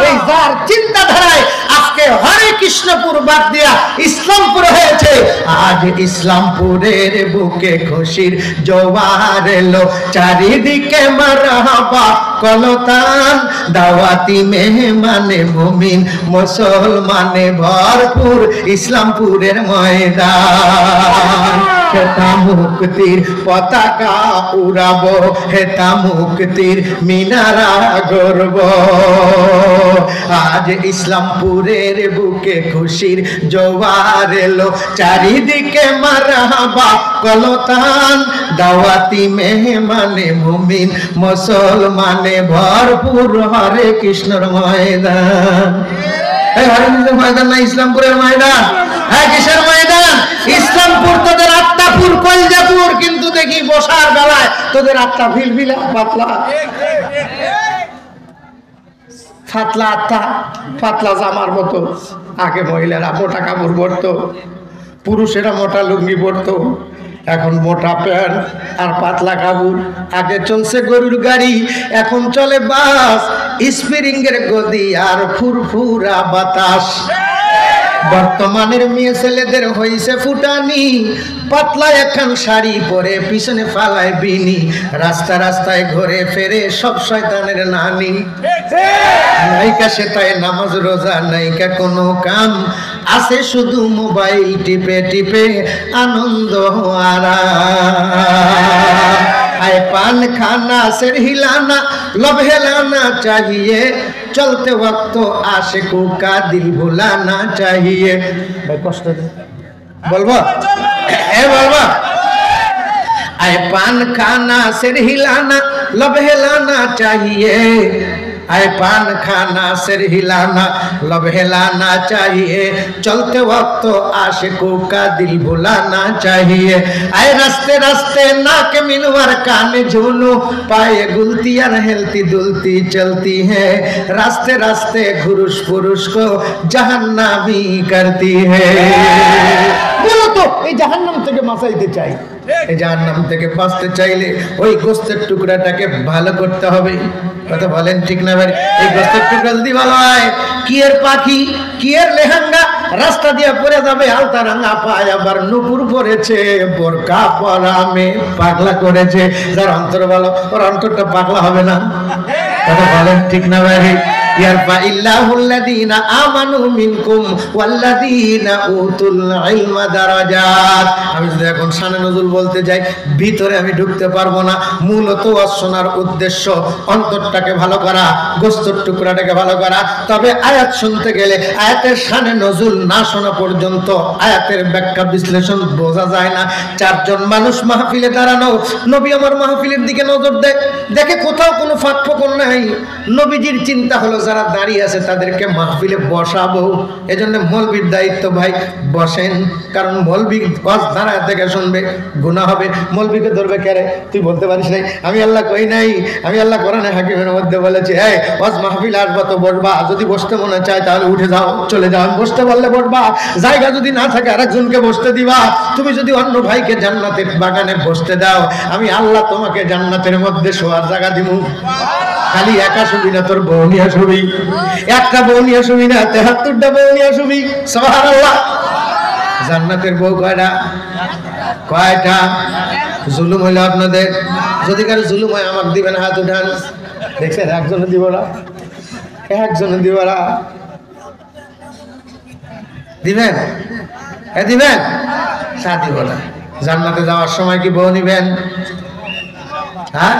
এই যার চিন্তাধারায় আজকে হরে কৃষ্ণপুর বাদ দিয়া ইসলামপুর হয়েছে। আজ ইসলামপুরের বুকে খুশির জোয়ার এলো, চারিদিকে মারহাবা কলতান, দাওয়াতি মেহমানে মুমিন মুসলমানে ভরপুর ইসলামপুরের ময়দান। হেতা মুক্তির পতাকা উড়াবো, হেতা মুক্তির মিনারা গর্ব। আজ ইসলামপুরের বুকে খুশির জোয়ার এলো, চারিদিকে মারহাবা কলতান, দাওয়াতি মেহমানে মুমিন মুসলমানে ভরপুর হরে কৃষ্ণর ময়দান। এই হরে কৃষ্ণের ময়দান না ইসলামপুরের ময়দান? হ্যাঁ, কিসের ময়দান? ইসলামপুর। তোদের আত্মাপুর কলজাপুর, কিন্তু দেখি বসার বেলায় তোদের আত্মা ভিলভিলা পাতলা, ফাতলা আত্মা, পাতলা জামার মতো। আগে মহিলারা মোটা কাপড় পরতো, পুরুষেরা মোটা লুঙ্গি পরতো, এখন মোটা প্যান্ট আর পাতলা কাপড়। আগে চলছে গরুর গাড়ি, এখন চলে বাস, স্প্রিং এর গদি আর ফুরফুরা বাতাস। বর্তমানের মেয়ে ছেলেদের হইছে ফুটানি, পাতলা এখন শাড়ি পরে পিছনে ফালায় বিনি, রাস্তা রাস্তায় ঘুরে ফেরে সব শয়তানের নানি। নাইকা সেটাই নামাজ রোজা নাইকা কোনো কাম, আছে শুধু মোবাইল টিপে টিপে আনন্দ আরাম। आए पान खाना सिर हिलाना लब हिलाना चाहिए, चलते वक्त तो आशिकों का दिल भुलाना चाहिए। भाई कष्ट बोलबो बोलबो। आए पान खाना सिर हिलाना लब हिलाना चाहिए, आए पान खाना सिर हिलाना लब हिलाना चाहिए, चलते वक्त तो आशिकों का दिल भुलाना चाहिए। आए रास्ते रास्ते नाक मिनवर कान झूनू, पाए गुलतियां हेलती दुलती चलती है, रास्ते रास्ते घुरुश पुरुष को जहन्नामी करती है। बोलो तो ये जहन्नम থেকে বাঁচাইতে চাই, এই জাহান্নাম থেকে বাঁচতে চাইলে ওই গোস্তের টুকরাটাকে ভালো করতে হবে। কথা বলেন ঠিক না ভাই? এই গোস্তের টুকরা যদি ভালো হয়, কি এর পাখি কি এর লেহেঙ্গা রাস্তা দিয়ে পড়ে যাবে, আলতা রাঙা পায় আবার নুপুর পড়েছে, বোরকা পরা মেয়ে পাগলা করেছে। যার অন্তর ভালো ওর অন্তরটা পাগলা হবে না? কথা বলেন ঠিক না ভাই? ইয়ারফা ইল্লাহুল্লাযীনা আমানু মিনকুম ওয়াল্লাযীনা উতুল ইলমা দারাজাত। আমি যদি এখন শানে নজুল বলতে যাই, ভিতরে আমি ঢুকতে পারবো না। মূলত শোনার উদ্দেশ্য অন্তরটাকে ভালো করা, গোস্তর টুকরাটাকে ভালো করা। তবে আয়াত শুনতে গেলে আয়াতের শানে নজুল না শোনা পর্যন্ত আয়াতের ব্যাখ্যা বিশ্লেষণ বোঝা যায় না। চারজন মানুষ মাহফিলে দাঁড়ানো, নবী আমার মাহফিলের দিকে নজর দেয়, দেখে কোথাও কোনো ফাঁক ফোকর নাই। নবীজির চিন্তা হলো যারা দাঁড়িয়ে আছে তাদেরকে মাহফিলে বসাবো। এজন্য মৌলবীর দায়িত্ব ভাই বসেন, কারণ মৌলবী ওয়াজ দাঁড়ায় থেকে শুনবে, গুনাহ হবে। মৌলবীকে ধরবে কে রে? তুই বলতে পারিস নাই আমি আল্লাহ কই নাই? আমি আল্লাহ কোরআনে হাকিমের মধ্যে বলেছি, এই ওয়াজ মাহফিল আসবা তো বসবা, যদি বসতে মনে চায় তাহলে উঠে যাও, চলে যাও। বসতে পারলে বসবা, জায়গা যদি না থাকে আরেকজনকে বসতে দিবা। তুমি যদি অন্য ভাইকে জান্নাতের বাগানে বসতে দাও, আমি আল্লাহ তোমাকে জান্নাতের মধ্যে শোয়ার জায়গা দিব। খালি একা শুবি না, তোর বউ নিয়ে শুবি। একটা বউ নিয়ে শুবি না, ৭৩টা বউ নিয়ে শুবি। সুবহানাল্লাহ। জান্নাতের বউ কয়টা? কয়টা? জুলুম হইলো আপনাদের? যদি কারো জুলুম হয় আমাকে দিবেন, হাত উঠান। দেখছেন একজনে দিব না, একজনে দিব না। দিবেন? দিবেন? তা দিব না। জান্নাতে যাওয়ার সময় কি বউ নিবেন? হ্যাঁ,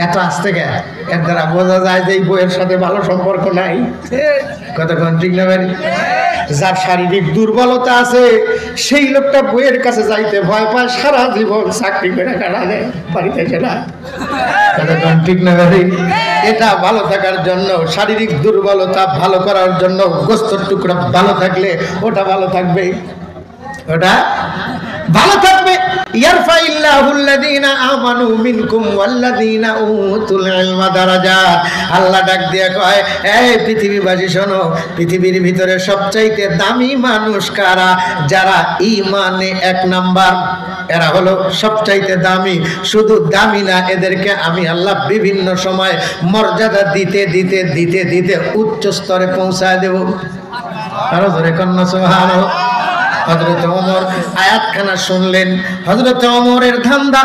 এত আসতে গে এর দ্বারা বোঝা যায় যে এই বইয়ের সাথে ভালো সম্পর্ক নাই। কতক্ষণ ঠিক না ভাই? যার শারীরিক দুর্বলতা আছে সেই লোকটা বইয়ের কাছে যাইতে ভয় পায়, সারা জীবন চাকরি করে কাটা দেয়, বাড়িতে না। কতক্ষণ ঠিক না ভাই? এটা ভালো থাকার জন্য, শারীরিক দুর্বলতা ভালো করার জন্য গোস্তর টুকরা ভালো থাকলে ওটা ভালো থাকবে, ওটা ভালো থাকবে। আল্লাহ ডাক দিয়ে কয়, এই পৃথিবীবাসী শোনো, পৃথিবীর ভিতরে সবচাইতে দামি মানুষ কারা? যারা ঈমানে ১ নাম্বার, এরা হলো সবচাইতে দামি। শুধু দামি না, এদেরকে আমি আল্লাহ বিভিন্ন সময় মর্যাদা দিতে দিতে দিতে দিতে উচ্চ স্তরে পৌঁছায় দেব। আরো ধরে কন্যা সুবহানাল্লাহ। হযরত ওমর আয়াতখানা শুনলেন। হযরত ওমরের ধান্দা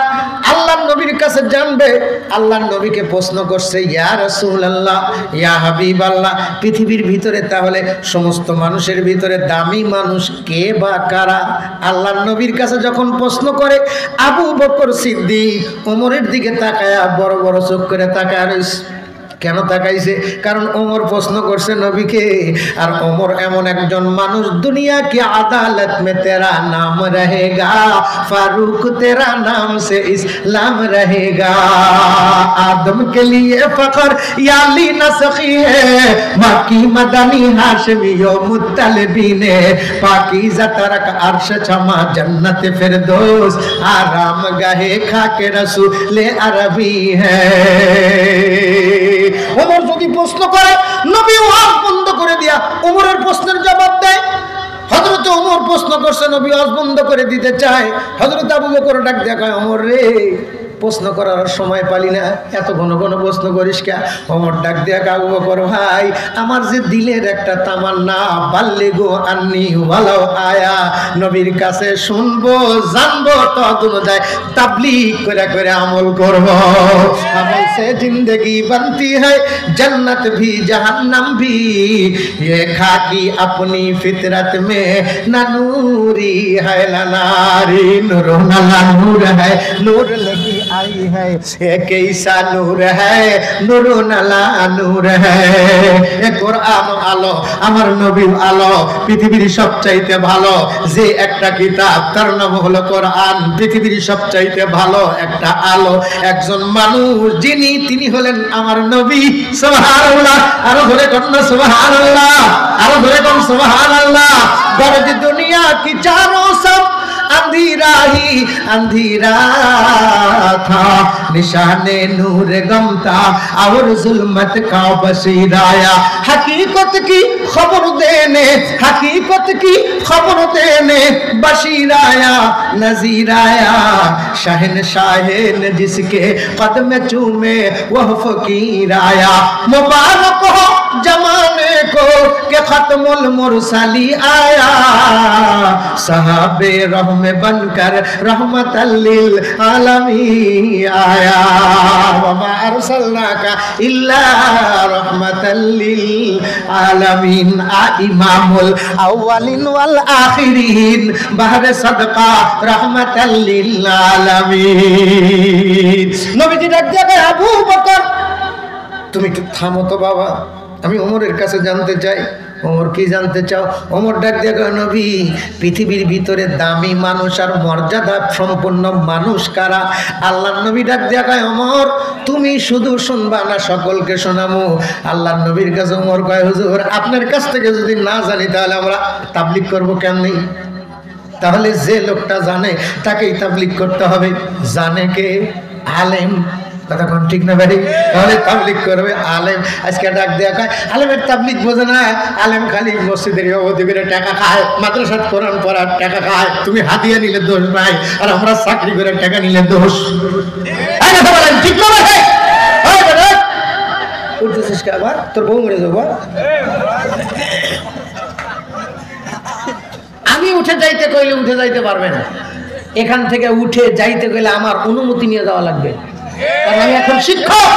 আল্লাহর নবীর কাছে জানবে। আল্লাহর নবীকে প্রশ্ন করছে, ইয়া রাসূলুল্লাহ, ইয়া হাবিবাল্লাহ, পৃথিবীর ভিতরে তাহলে সমস্ত মানুষের ভিতরে দামি মানুষ কে বা কারা? আল্লাহর নবীর কাছে যখন প্রশ্ন করে, আবু বকর সিদ্দিক ওমরের দিকে তাকায়া বড় বড় চোখ করে তাকায় রইছে। কেন তাকাইছে? কারণ ওমর প্রশ্ন করছে নবীকে, আর ওমর এমন একজন মানুষ, দুনিয়া কি আদালত মে তেরা নাম রহেগা, ফারুক তেরা নাম সে ইসলাম রহেগা, আদম কে লিয়ে ফখর ইয়ালি নসখি হে, মাকি মদনী হাশমি ও মুত্তালিবি নে, পাकीज़ा तरक अर्श छमा जन्नत फिरदौस, आराम गाहे खाके रसूल अरबी है। ওমর যদি প্রশ্ন করে, নবী ওয়াজ বন্ধ করে দিয়া ওমরের প্রশ্নের জবাব দেয়। হযরত ওমর প্রশ্ন করছে, নবী ওয়াজ বন্ধ করে দিতে চায়। হযরত আবু বকর ডাক দিয়া কয়, ওমর রে, প্রশ্ন করার সময় পালি না, এত ঘন ঘন প্রশ্ন করিস কে? ওমর ডাক দিয়া কয়, আবু বকর ভাই, আমার যে দিলের একটা তামান্না, বাল্লিগু আন্নি ওয়ালাউ আয়া, নবীর কাছে শুনবো, জানবো, তদ অনুযায়ী তাবলীগ করে করে আমল করব। আমল সে জিंदगी बनती है, जन्नत भी जहन्नम भी, ये खाकी अपनी फितरत में न नूरी है न नारी, नूर न नूर है, नूर लगी आई है, ये कैसा नूर है, नूर नाला नूर है। এ কোরআন আলো, আমার নবী আলো, পৃথিবীর সবচাইতে ভালো যে একটা কিতাব তার নাম হলো কোরআন। পৃথিবীর সবচাইতে ভালো একটা আলো, একজন মানুষ যিনি, তিনি হলেন আমার নবী। সুবহানাল্লাহ। আরো ধরে কন্যা সুবহানাল্লাহ, আরো ধরে কোন সুবহানাল্লাহ। গরজ দুনিয়া কি চারো সব अंधेरा ही अंधेरा था, निशाने नूर गम था और जुल्मत का बसीराया, हकीकत की खबर देने, हकीकत की खबर देने बशीराया, नजीराया, शहनशाह ने जिसके कदम चूमे वह फकीर आया। मुबारक हो जमाने को के खत खत्मुल मुरसली आया साहबे रहमे बनकर रहमतल लिल आलमीन आया वमा अरसलनाका इल्ला रहमतल लिल आलमीन आ इमामुल अव्वलिन वल आखिरीन बहरे सदका रहमतल लिल आलमीन नबीजी ডাক দিয়া কয় আবু বকর তুমি একটু থামো তো বাবা আমি ওমরের কাছে জানতে চাই ওমর কি জানতে চাও ওমর ডাক দিয়ে কয় নবী পৃথিবীর ভিতরে দামি মানুষ আর মর্যাদা সম্পন্ন মানুষ কারা আল্লাহর নবী ডাক দিয়ে কয় ওমর তুমি শুধু শুনবা না সকলকে শোনামু আল্লাহর নবীর কাছে ওমর কয় হুজুর আপনার কাছ থেকে যদি না জানি তাহলে আমরা তাবলীগ করব কেমনে তাহলে যে লোকটা জানে তাকেই তাবলীগ করতে হবে জানে কে আলেম কথা কোন ঠিক না ভাই তাহলে তাবলীগ করবে আলেম আজকে ডাক দেয়া কয় আলেমের তাবলীগ বোঝে না আলেম খালি মসজিদের ইমামতি করে টাকা খায় মাদ্রাসাত কোরআন পড়ার টাকা খায় তুমি হাদিয়া নিলে দোষ নাই আর আমরা চাকরি করে টাকা নিলে দোষ এই কথা বলেন ঠিক না ভাই ওই বেটা উঠতেছিস কে আবার তোর বউ মরে যাবো আমি উঠে যাইতে কইলে উঠে যাইতে পারবে না এখান থেকে উঠে যাইতে গেলে আমার অনুমতি নিয়ে যাওয়া লাগবে কারণ আমি এখন শিক্ষক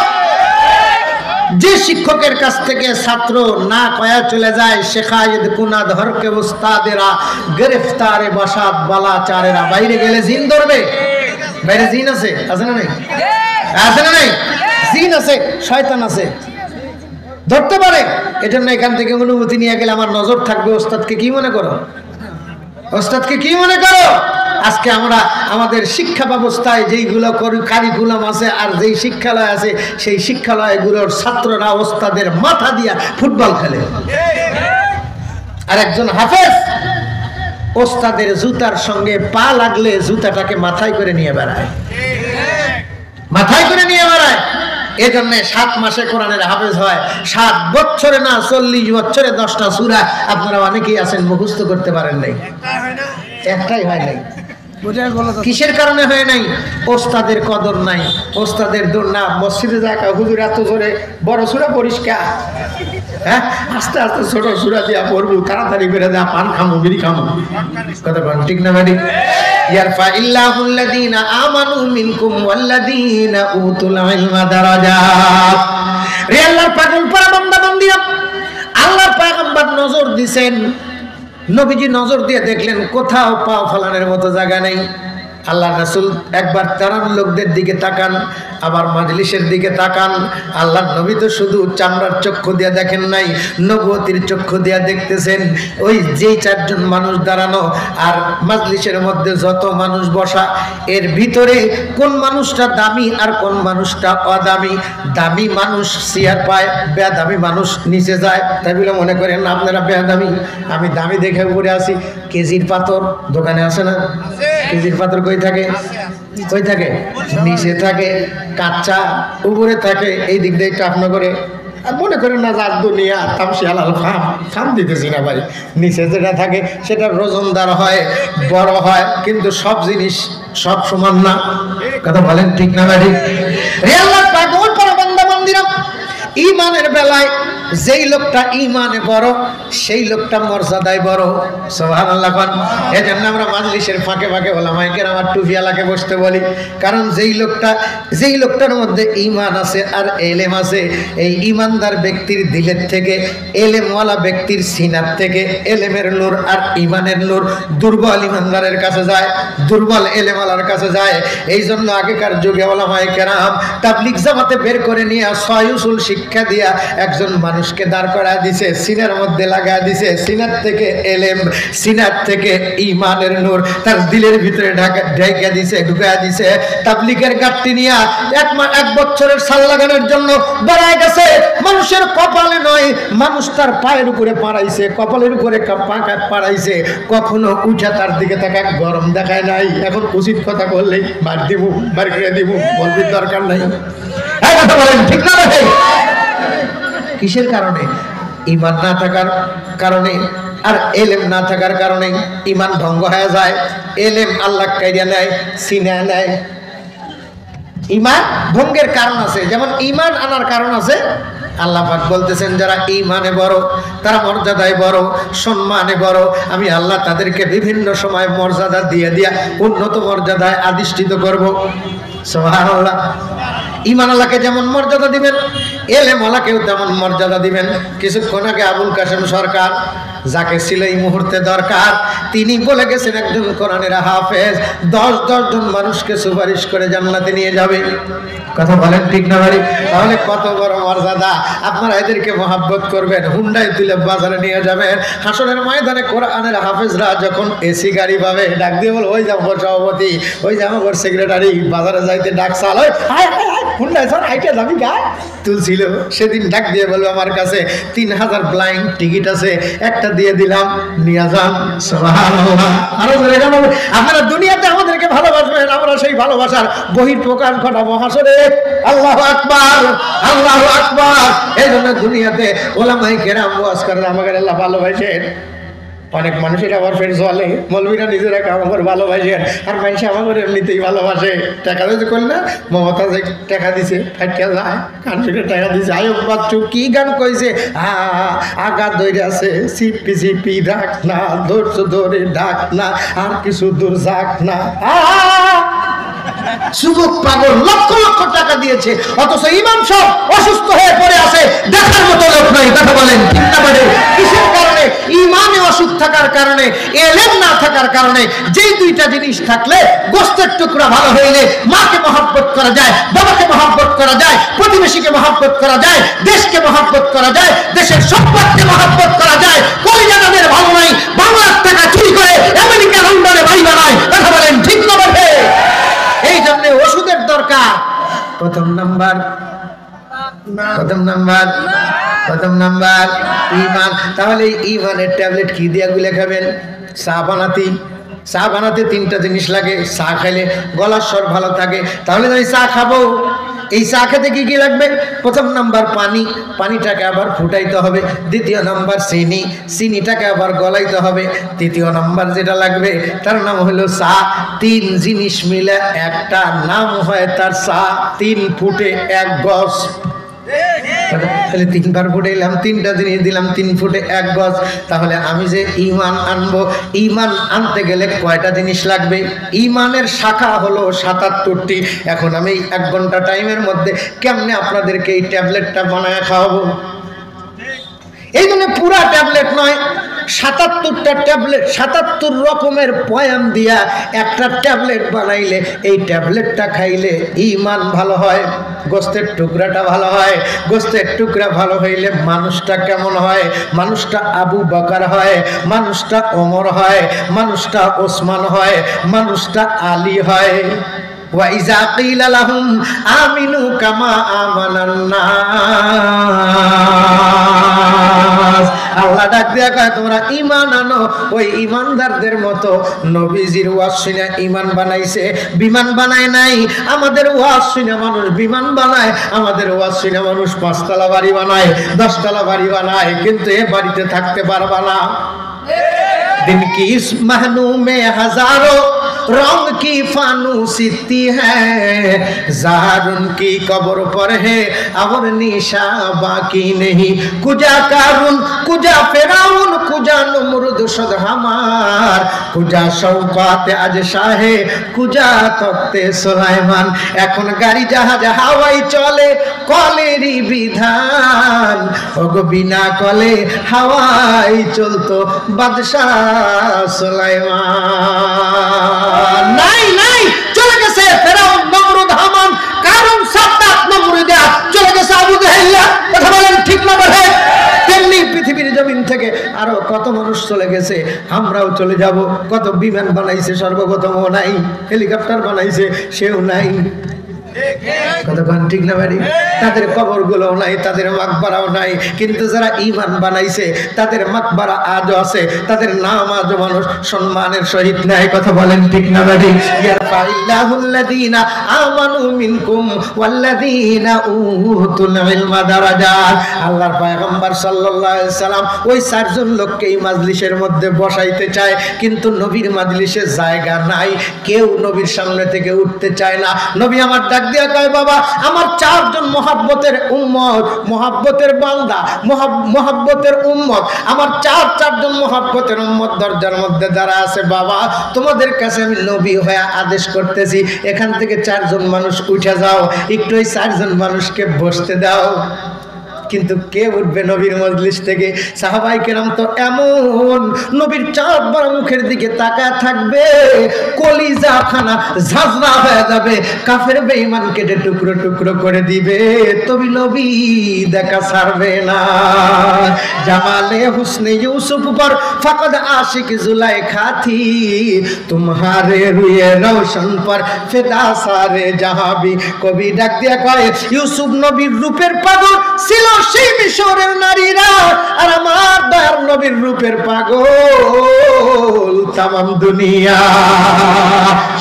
যে শিক্ষকের কাছ থেকে ছাত্র না কয়া চলে যায় শেখায়েদ কুনাদ হরকে উস্তাদেরা গ্রেফতারে বাসাত বালাচারেরা বাইরে গেলে জিন ধরবে বাইরে জিন আছে না নাই আছে না নাই জিন আছে শয়তান আছে ধরতে পারে এজন্য এখান থেকে অনুমতি নিয়ে গেলে আমার নজর থাকবে ওস্তাদকে কি মনে করো ওস্তাদকে কি মনে করো আজকে আমরা আমাদের শিক্ষা ব্যবস্থায় যেইগুলো কারিকুলাম আছে আর যেই শিক্ষালয় আছে সেই শিক্ষালয়গুলোর ছাত্ররা ওস্তাদের মাথা দিয়া ফুটবল খেলে আর একজন হাফেজ ওস্তাদের জুতার সঙ্গে পা লাগলে জুতাটাকে মাথায় করে নিয়ে বেড়ায় এজন্য 7 মাসে কোরআনের হাফেজ হয় 7 বছরে না 40 বছরে 10টা সূরা আপনারা অনেকেই আছেন মুখস্থ করতে পারেন নাই একটাই হয় নাই কিসের কারণে হয় নাই ওস্তাদের কদর নাই ওস্তাদের দূর না মসজিদে যাকা হুজুর এত জোরে বড় সূরা পরিষ্কার হ্যাঁ আস্তে আস্তে ছোট সূরা দিয়া পড়বো তাড়াতাড়ি করে দা পান খামু বিড়ি খামু কথা বল ঠিক না ভাই ইয়ারফা ইল্লাহুল লাযিনা আমানু মিনকুম ওয়াল্লাযিনা উতুল ইলমা দারাজাত রে আল্লাহর পাগল পারা বান্দা বান্দিরা আল্লাহর পয়গম্বর নজর দিবেন নবীজি নজর দিয়ে দেখলেন কোথাও পা ফলানোর মতো জায়গা নেই আল্লাহ রাসূল একবার তারান লোকদের দিকে তাকান আবার মাজলিসের দিকে তাকান আল্লাহর নবী তো শুধু চামড়ার চক্ষু দিয়ে দেখেন নাই নবুয়তির চক্ষু দিয়ে দেখতেছেন ওই যেই 4 জন মানুষ দাঁড়ানো আর মাজলিসের মধ্যে যত মানুষ বসা এর ভিতরে কোন মানুষটা দামি আর কোন মানুষটা অদামি দামি মানুষ চেয়ার পায় বেদামি মানুষ নিচে যায় তাই বলে মনে করেন আপনারা বেদামি আমি দামি দেখে উপরে আসি কেজির পাথর দোকানে আসে না কেজির পাথর কই থাকে নিচে থাকে কাঁচা উপরে থাকে এই দিক দিয়ে টাফ না করে মনে করেন না যার দুনিয়া তামসি হালাল ফাম দিতেছি না ভাই নিচে যেটা থাকে সেটা ওজনদার হয় বড় হয় কিন্তু সব জিনিস সব সমান না কথা বলেন ঠিক না ভাই রে আল্লাহ পাগল করা বান্দা বান্দিরা ঈমানের বেলায় যেই লোকটা ঈমানে বড় সেই লোকটা মর্যাদায় বড় সুবহানাল্লাহ কোন এজন্য আমরা মাজলিসের ফাঁকে ফাঁকে ওলামায়ে কেরাম টুপিয়ালাকে বসতে বলি কারণ যেই লোকটার মধ্যে ঈমান আছে আর ইলম আছে এই ঈমানদার ব্যক্তির দিলের থেকে ইলমওয়ালা ব্যক্তির সিনার থেকে ইলমের নূর আর ঈমানের নূর দুর্বল ঈমানদারের কাছে যায় দুর্বল ইলমওয়ালার কাছে যায় এইজন্য আগেকার যুগে ওলামায়ে কেরাম তাবলীগ জামাতে বের করে নিয়ে 6 উসুল শিক্ষা দিয়া একজন মানুষকে দাঁড় করায় দিছে সিনার মধ্যে লাগায় দিছে সিনার থেকে ইলম সিনার থেকে ঈমানের নূর তার দিলের ভিতরে ঢাকা দিছে ঢুকায় দিছে তাবলীগের গাঁটটি নিয়া 1 বছরের সাল লাগানোর জন্য বাড়ায় গেছে মানুষের কপালে নয় মানুষ তার পায়ের উপরে পাড়াইছে কপালের উপরে পাড়াইছে কখনো উঠা তার দিকে তাকা গরম দেখায় নাই এখন উচিত কথা বললেই বার করে দিব বলবির দরকার নাই এই কথা বলেন ঠিক না ভাই কিসের কারণে ঈমান না থাকার কারণে আর ইলম না থাকার কারণে ঈমান ভঙ্গ হয়ে যায় ইলম আল্লাহ কাইয়া নেয় সিনা নেয় ঈমান ভঙ্গের কারণ আছে যেমন ঈমান আনার কারণ আছে আল্লাহ পাক বলতেছেন যারা ঈমানে বড়, তারা মর্যাদায় বড়, সম্মানে বড়, আমি আল্লাহ তাদেরকে বিভিন্ন সময় মর্যাদা দিয়ে দিয়া উন্নত মর্যাদায় আধিষ্ঠিত করব। সুবহানাল্লাহ। ঈমান আল্লাহকে যেমন মর্যাদা দিবেন, এলেম আল্লাহকেও তেমন মর্যাদা দিবেন। কিছুক্ষণ আগে আবুল কাসেম সরকার, যাকে ছিল এই মুহূর্তে দরকার, তিনি বলে গেছেন একজন কোরআনের হাফেজ 10 জন মানুষকে সুপারিশ করে জান্নাতে নিয়ে যাবে। কথা বলেন ঠিক না ভাই? তাহলে কত বড় মর্যাদা। আপনারা এদেরকে মহাব্বত করবেন, হুন্ডায় তুলে বাজারে নিয়ে যাবেন। হাসরের ময়দানে কোরআনের হাফেজরা যখন এসি গাড়ি পাবে, ডাক দিয়ে বল, ওই যাবো সভাপতি, ওই যাবো সেক্রেটারি, বাজারে যাইতে ডাক চাল, হুন্ডায় স্যার হাইটে যাবি গা তুলছিল। সেদিন ডাক দিয়ে বলবো আমার কাছে 3000 ব্লাইন্ড টিকিট আছে, একটা দিয়ে দিলাম, নিয়ে যান। সুবহানাল্লাহ। আপনারা দুনিয়াতে আমাদেরকে ভালোবাসবেন, আমরা সেই ভালোবাসার বহিঃপ্রকাশ ঘটাবো হাসরে। আল্লাহু আকবার, আল্লাহু আকবার। এই জন্য দুনিয়াতে ওলামায়ে কেরাম ওয়াজ করেন, আমাকে আল্লাহ ভালোবাসেন। অনেক মানুষের আবার ফের চলে, মৌলবীরা নিজেরা আমাকে ভালোবাসেন, আর মানুষ আমাকে এমনিতেই ভালোবাসে। টাকা দিতে করলে মমতা যে টাকা দিছে, ফাটিয়া যায়, কানসিটে টাকা দিছে, আয়ুব বাচ্চু কি গান কইছে, আগা দৌড়ে আছে, সিপি সিপি ডাক না, ধরছো ধরে ডাক না, আর কিছু দূর যাক না। যুবক পাগল লক্ষ লক্ষ টাকা দিয়েছে, অথচ ইমাম সব অসুস্থ হয়ে পড়ে আছে, দেখার মতো লোক নাই। কথা বলেন ঠিক না? কিসের কারণে? ইমানে অসুখ থাকার কারণে, এলেম না থাকার কারণে। যেই দুইটা জিনিস থাকলে গোস্তের টুকরা ভালো হইলে মাকে মহব্বত করা যায়, বাবাকে মহব্বত করা যায়, প্রতিবেশীকে মহব্বত করা যায়, দেশকে মহব্বত করা যায়, দেশের সম্পদকে মহব্বত করা যায়। কই জানাদের ভালো নাই, বাংলার টাকা চুরি করে আমেরিকা লন্ডনে বাড়ি বানায়। কথা বলেন ঠিক না? এই জন্য ওষুধের দরকার। প্রথম নাম্বার ঈমান। তাহলে ঈমানের ট্যাবলেট কি দিয়ে গুলে খাবেন? চা বানাতে 3টা জিনিস লাগে। চা খাইলে গলার স্বর ভালো থাকে। তাহলে আমি চা খাবো, এই চা খেতে কি কি লাগবে? প্রথম নাম্বার পানি, পানিটাকে আবার ফুটাইতে হবে। দ্বিতীয় নাম্বার চিনি, চিনিটাকে আবার গলাইতে হবে। তৃতীয় নাম্বার যেটা লাগবে তার নাম হলো চা। 3 জিনিস মিলে একটা নাম হয় তার চা। 3 ফুটে 1 গজ। তাহলে 3 বার ফুটাইলাম, 3টা জিনিস দিলাম, 3 ফুটে 1 গজ। তাহলে আমি যে ঈমান আনবো, ঈমান আনতে গেলে কয়টা জিনিস লাগবে? ঈমানের শাখা হলো 77টি। এখন আমি 1 ঘন্টা টাইমের মধ্যে কেমনে আপনাদেরকে এই ট্যাবলেটটা বানায় খাওয়াবো? এই জন্য পুরা ট্যাবলেট নয়, 77টা ট্যাবলেট, 77 রকমের পয়াম দিয়া একটা ট্যাবলেট বানাইলে এই ট্যাবলেটটা খাইলে ঈমান ভালো হয়, গোস্তের টুকরাটা ভালো হয়। গোস্তের টুকরা ভালো হইলে মানুষটা কেমন হয়? মানুষটা আবু বকর হয়, মানুষটা ওমর হয়, মানুষটা ওসমান হয়, মানুষটা আলী হয়। وَإِذَا قِيلَ لَهُمْ آمِنُوا كَمَا آمَنَ النَّاسُ, আল্লাহ ডাক দিয়া কয় তোমরা ঈমান আনো ওই ঈমানদারদের মতো। নবীজির ওয়াজ শুনে ঈমান বানাইছে, বিমান বানায় নাই। আমাদের ওয়াজ শুনে মানুষ বিমান বানায়, আমাদের ওয়াজ শুনে মানুষ 5 তলা বাড়ি বানায়, 10 তলা বাড়ি বানায়, কিন্তু এ বাড়িতে থাকতে পারবা না। दिन की इस महनू में हजारों रंग की फानूसिती है, ज़ाहर उनकी कब्र पर है और निशा बाकी नहीं। कुजा कारून, कुजा फिराउन, कुजा नमरुद शुद हमार, कुजा शौकत आज शाहे, कुजा तख्ते सुलाइमान। এখন গাড়ি জাহাজ হাওয়ায় চলে, কলেরই বিধান, ওগো বিনা কলে হাওয়ায় চলতো বাদশাহ সুলাইমান। নাই নাই, চলে গেছে ফেরাউন, নমরুদ, হামান, কারুন, সাদ্দাত, নমরুদা, চলে গেছে আবু জাহেল। কথা বলেন ঠিক না? বলে তেমনি পৃথিবীর জমিন থেকে আরো কত মানুষ চলে গেছে, আমরাও চলে যাব। কত বিমান বানাইছে, সর্বপ্রথম ও নাই। হেলিকপ্টার বানাইছে, সেও নাই। কতক্ষণ ঠিক না বাড়ি? তাদের কবর গুলো নাই, তাদের মাকবারাও নাই। কিন্তু যারা ঈমান বানাইছে তাদের মাকবারা আজও আছে, তাদের নাম আজও মানুষ সম্মানের সহিত নেয়। কথা বলেন ঠিক না বাড়ি? ইয়ারফাইল্লাহুল্লাযীনা আমানু মিনকুম ওয়াল্লাযীনা উতুল ইলমা দারাজাত। আল্লাহর পয়গম্বর সাল্লাল্লাহু আলাইহি সাল্লাম ওই 4 জন লোককে এই মাজলিসের মধ্যে বসাইতে চায়, কিন্তু নবীর মাজলিসে জায়গা নাই, কেউ নবীর সামনে থেকে উঠতে চায় না। নবী আমার ডাক দিয়া কয়, বাবা আমার 4 জন মহাব্বতের উম্মত, মহাব্বতের বান্দা, মহাব্বতের উম্মত, আমার চারজন মহাব্বতের উম্মত দরজার মধ্যে যারা আছে, বাবা তোমাদের কাছে আমি নবী হয়ে আদেশ করতেছি, এখান থেকে 4 জন মানুষ উঠে যাও, একটু ওই 4 জন মানুষকে বসতে দাও। কিন্তু কে উঠবে নবীর মজলিস থেকে? সাহাবায়ে কেরাম তো এমন, নবীর চারবার মুখের দিকে তাকায় থাকবে, কলিজা খানা ঝাঁঝরা হয়ে যাবে, কাফের বেঈমান কেটে টুকরো টুকরো করে দিবে, তবে নবী দেখা ছাড়বে না। জামালে হুসনে ইউসুফ পর ফকদ আশিক जुलाइखा थी, तुम्हारे रुए रोशन पर फिदा सारे जहां भी। কবি ডাক দিয়া কয়, ইউসুফ নবীর রূপের পাগল ছিল সেই মিশরের নারীরা, আর আমার দয়ার নবীর রূপের পাগল तमाम दुनिया।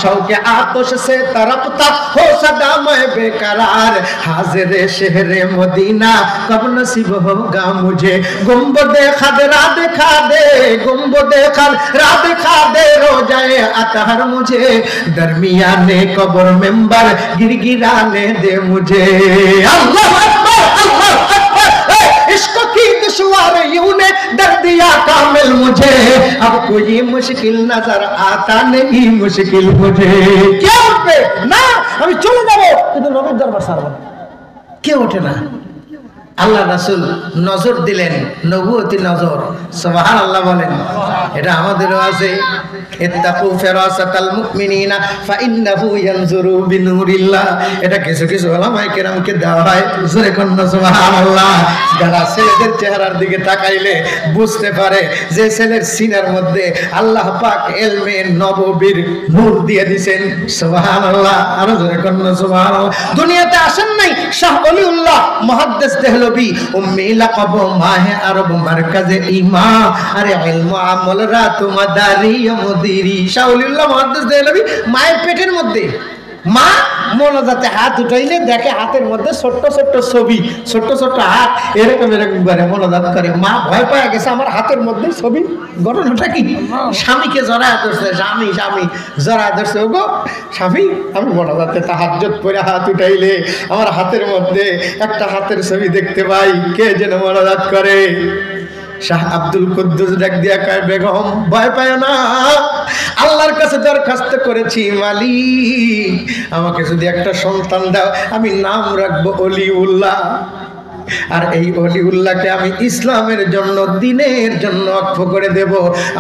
शौके आतश से तरपता हो सदा मैं बेकरार, हाजिर शहरे मदीना कब नसीब होगा मुझे। गुंबदे खदरा दिखा दे, गुंबदे खदरा दिखा दे, रोजाए अतहर मुझे, दरमियाने कब्र मिंबर गिरगिराने दे मुझे। अल्लाह अकबर, अल्लाह अकबर, इश्क की दुश्वार यूं ने दर्द दिया कामिल मुझे, अब कोई मुश्किल नजर आता नहीं मुश्किल मुझे। क्या उठবে না, আমি চলে যাব, কিন্তু নবীর দরবার ছাড়ব না। কে ওঠে না? আল্লাহ রাসূল নজর দিলেন, নবুয়তি নজর, সুবহানাল্লাহ বলেন। এটা আমাদেরও আছে, ইত্তাকু ফিরাসাতাল মুমিনিনা ফাইন্নাহু ইয়ানজুরু বিনুরিল্লাহ। এটা কিছু কিছু উলামায়ে কেরামকে দেওয়া হয়, জোরে কোন সুবহানাল্লাহ। যারা ছেলেদের চেহারার দিকে তাকাইলে বুঝতে পারে যে ছেলের সিনার মধ্যে আল্লাহ পাক ইলমে নববীর নূর দিয়ে দিবেন, সুবহানাল্লাহ। আর জোরে কোন সুবহানাল্লাহ। দুনিয়াতে আসেন নাই শাহ ওলিউল্লাহ মুহাদ্দিস দেহলভী, উম্মি লাকাব মাহে আরব মারকাজে ইমাম, আরে ইলম আমল রাত মাদারি মুদিরি। শাহ ওলিউল্লাহ মুহাদ্দিস দেহলভী মায়ের পেটের মধ্যে, মা মোনাজাতে হাত উঠাইলে দেখে হাতের মধ্যে ছোট্ট ছোট্ট ছবি, ছোট্ট ছোট্ট হাত এরকম এরকম করে মোনাজাত করে। মা ভয় পায় গেছে আমার হাতের মধ্যে ছবি। ঘটনাটা কি? স্বামীকে জড়ায় ধরছে, স্বামী জড়ায় ধরছে, ওগো স্বামী আমি মোনাজাতে তাহাজ্জুদ পড়ে হাত উঠাইলে আমার হাতের মধ্যে একটা হাতের ছবি দেখতে পাই, কে যেন মোনাজাত করে। শাহ আব্দুল কুদ্দুস ডাক দিয়া কয়, বেগম ভয় পায় না, আল্লাহর কাছে দরখাস্ত করেছি, মালিক আমাকে যদি একটা সন্তান দাও, আমি নাম রাখবো অলিউল্লাহ, আর এই অলিউল্লাহকে আমি ইসলামের জন্য, দ্বীনের জন্য ওয়াকফ করে দেব।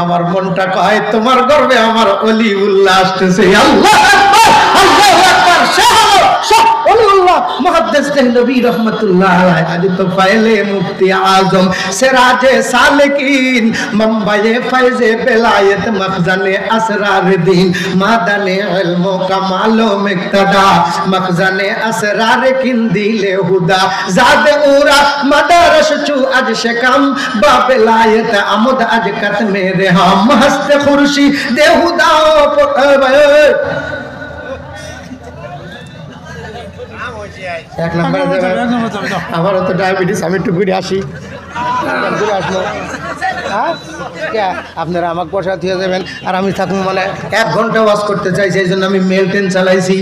আমার মনটা কয় তোমার গর্বে আমার অলিউল্লাহ আসতেছে। আল্লাহু আকবার, আল্লাহু আকবার। শাহ ওলিউল্লাহ মুহাদ্দিস দেহলভী রাহমাতুল্লাহ আলাইহি, আজ তো ফাইলে মুফতি আজম সিরাজে সালেকিন, মুম্বাইয়ে ফাইজে বেলায়েত মখজানে আসরার দিন, মাদানে ইলম কামাল ও মুক্তদা, মখজানে আসরার কিন্দিলে হুদা, জাদে উরা মাদারস চু আজ শাকাম, বা বেলায়েত আমদ আজ কত মেরে হাম, হস্তে খুরশি দেহুদা। এক নম্বরে আমারও তো ডায়াবেটিস, আমি একটু ঘুরে আসি। আসলো আপনারা আমাকে পয়সা দিয়ে দেবেন, আর আমি থাকুন মানে 1 ঘন্টা ওয়াজ করতে চাই, সেই জন্য আমি মেল ট্রেন চালাইছি।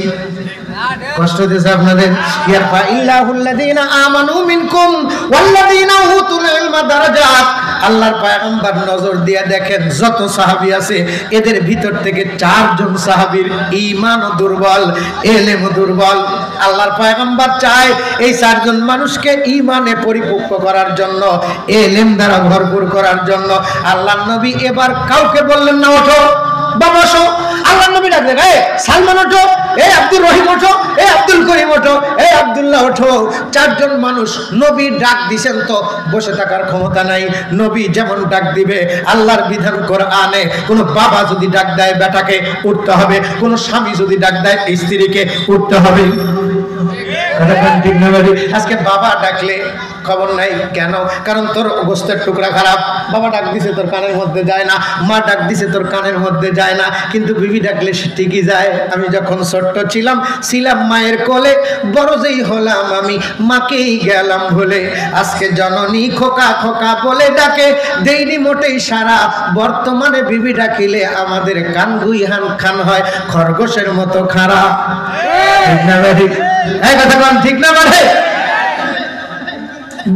কষ্ট দিয়েছে আপনাদের। ইয়ারফা ইল্লাহুল্লাযীনা আমানু মিনকুম ওয়াল্লাযীনা উতুল ইলমা দারাজাত। আল্লাহর পয়গম্বর নজর দিয়ে দেখেন যত সাহাবী আছে এদের ভিতর থেকে 4 জন সাহাবীর ঈমানও দুর্বল, ইলমও দুর্বল। আল্লাহর পয়গম্বর চায় এই 4 জন মানুষকে ঈমানে পরিপক্ক করার জন্য, ইলম দ্বারা ভরপুর করার জন্য। আল্লাহর নবী এবার কাউকে বললেন না ওঠো বাবা ওঠো। আল্লাহর নবী ডাকলেন, এই সালমান ওঠো, এই আব্দুর রহিম ওঠো, এই আব্দুল করিম ওঠো, এই আব্দুল্লাহ ওঠো। 4 জন মানুষ নবী ডাক দিছেন, তো বসে থাকার ক্ষমতা নাই। নবী যেমন ডাক দিবে, আল্লাহর বিধান কোরআনে কোন বাবা যদি ডাক দেয় বেটাকে উঠতে হবে, কোন স্বামী যদি ডাক দেয় স্ত্রীকে উঠতে হবে। আজকে বাবা ডাকলে খবর নাই কেন? কারণ তোর গোস্তের টুকরা খারাপ, বাবা ডাক দিছে তোর কানের মধ্যে যায় না, মা ডাক দিছে তোর কানের মধ্যে যায় না, কিন্তু বিবি ডাকলে সে ঠিকই যায়। আমি যখন ছোট্ট ছিলাম মায়ের কোলে, বড় যেই হলাম আমি মাকেই গেলাম ভুলে। আজকে জননী খোকা খোকা বলে ডাকে, দেইনি মোটেই সারা। বর্তমানে বিবি ডাকিলে আমাদের কান গুইহান খান হয় খরগোশের মতো খারাপ। ঠিক না ভাই? এই কথা কোন ঠিক না ভাই?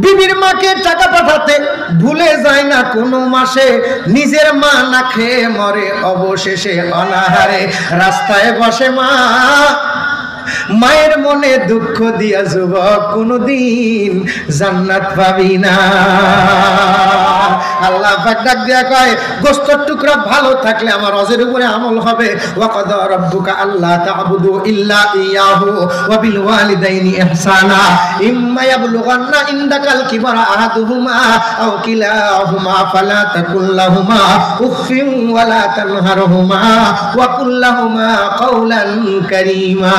বিবির মাকে টাকা পাঠাতে ভুলে যায় না কোনো মাসে, নিজের মা না খেয়ে মরে অবশেষে অনাহারে। রাস্তায় বসে মা, মায়ের মনে দুঃখ দিয়া যুবক কোনদিন জান্নাত পাবি না। আল্লাহ পাক ডাক দিয়া কয়, গোশতের টুকরা ভালো থাকলে আমার রজের উপরে আমল হবে। ওয়া কাদা রাব্বুকা আল্লা তা'বুদু ইল্লা ইয়াহু ওয়া বিল ওয়ালিদাইনি ইহসানা ইম্মা ইয়াবলুগান্না ইনদাকাল কিবারা আহাদুহুমা আও কিলাহুমা ফালা তাকুল লাহুমা উফফিন ওয়া লা তানহারহুমা ওয়া কুল লাহুমা কাওলান কারীমা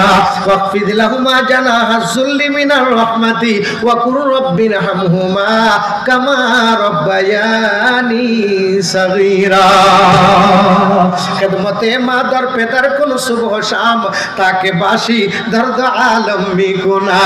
ওয়াকফিদ লাহুমা জানাহাজ যুল্লি মিনার রাহমাতি ওয়া কুর রাব্বিরহামহুমা কামা রাব্বায়ানি সগীরা। খিদমতে মাদার পিতার কোন সুবহ শাম তাকে বাসি দর্দ আলম মিকুনা।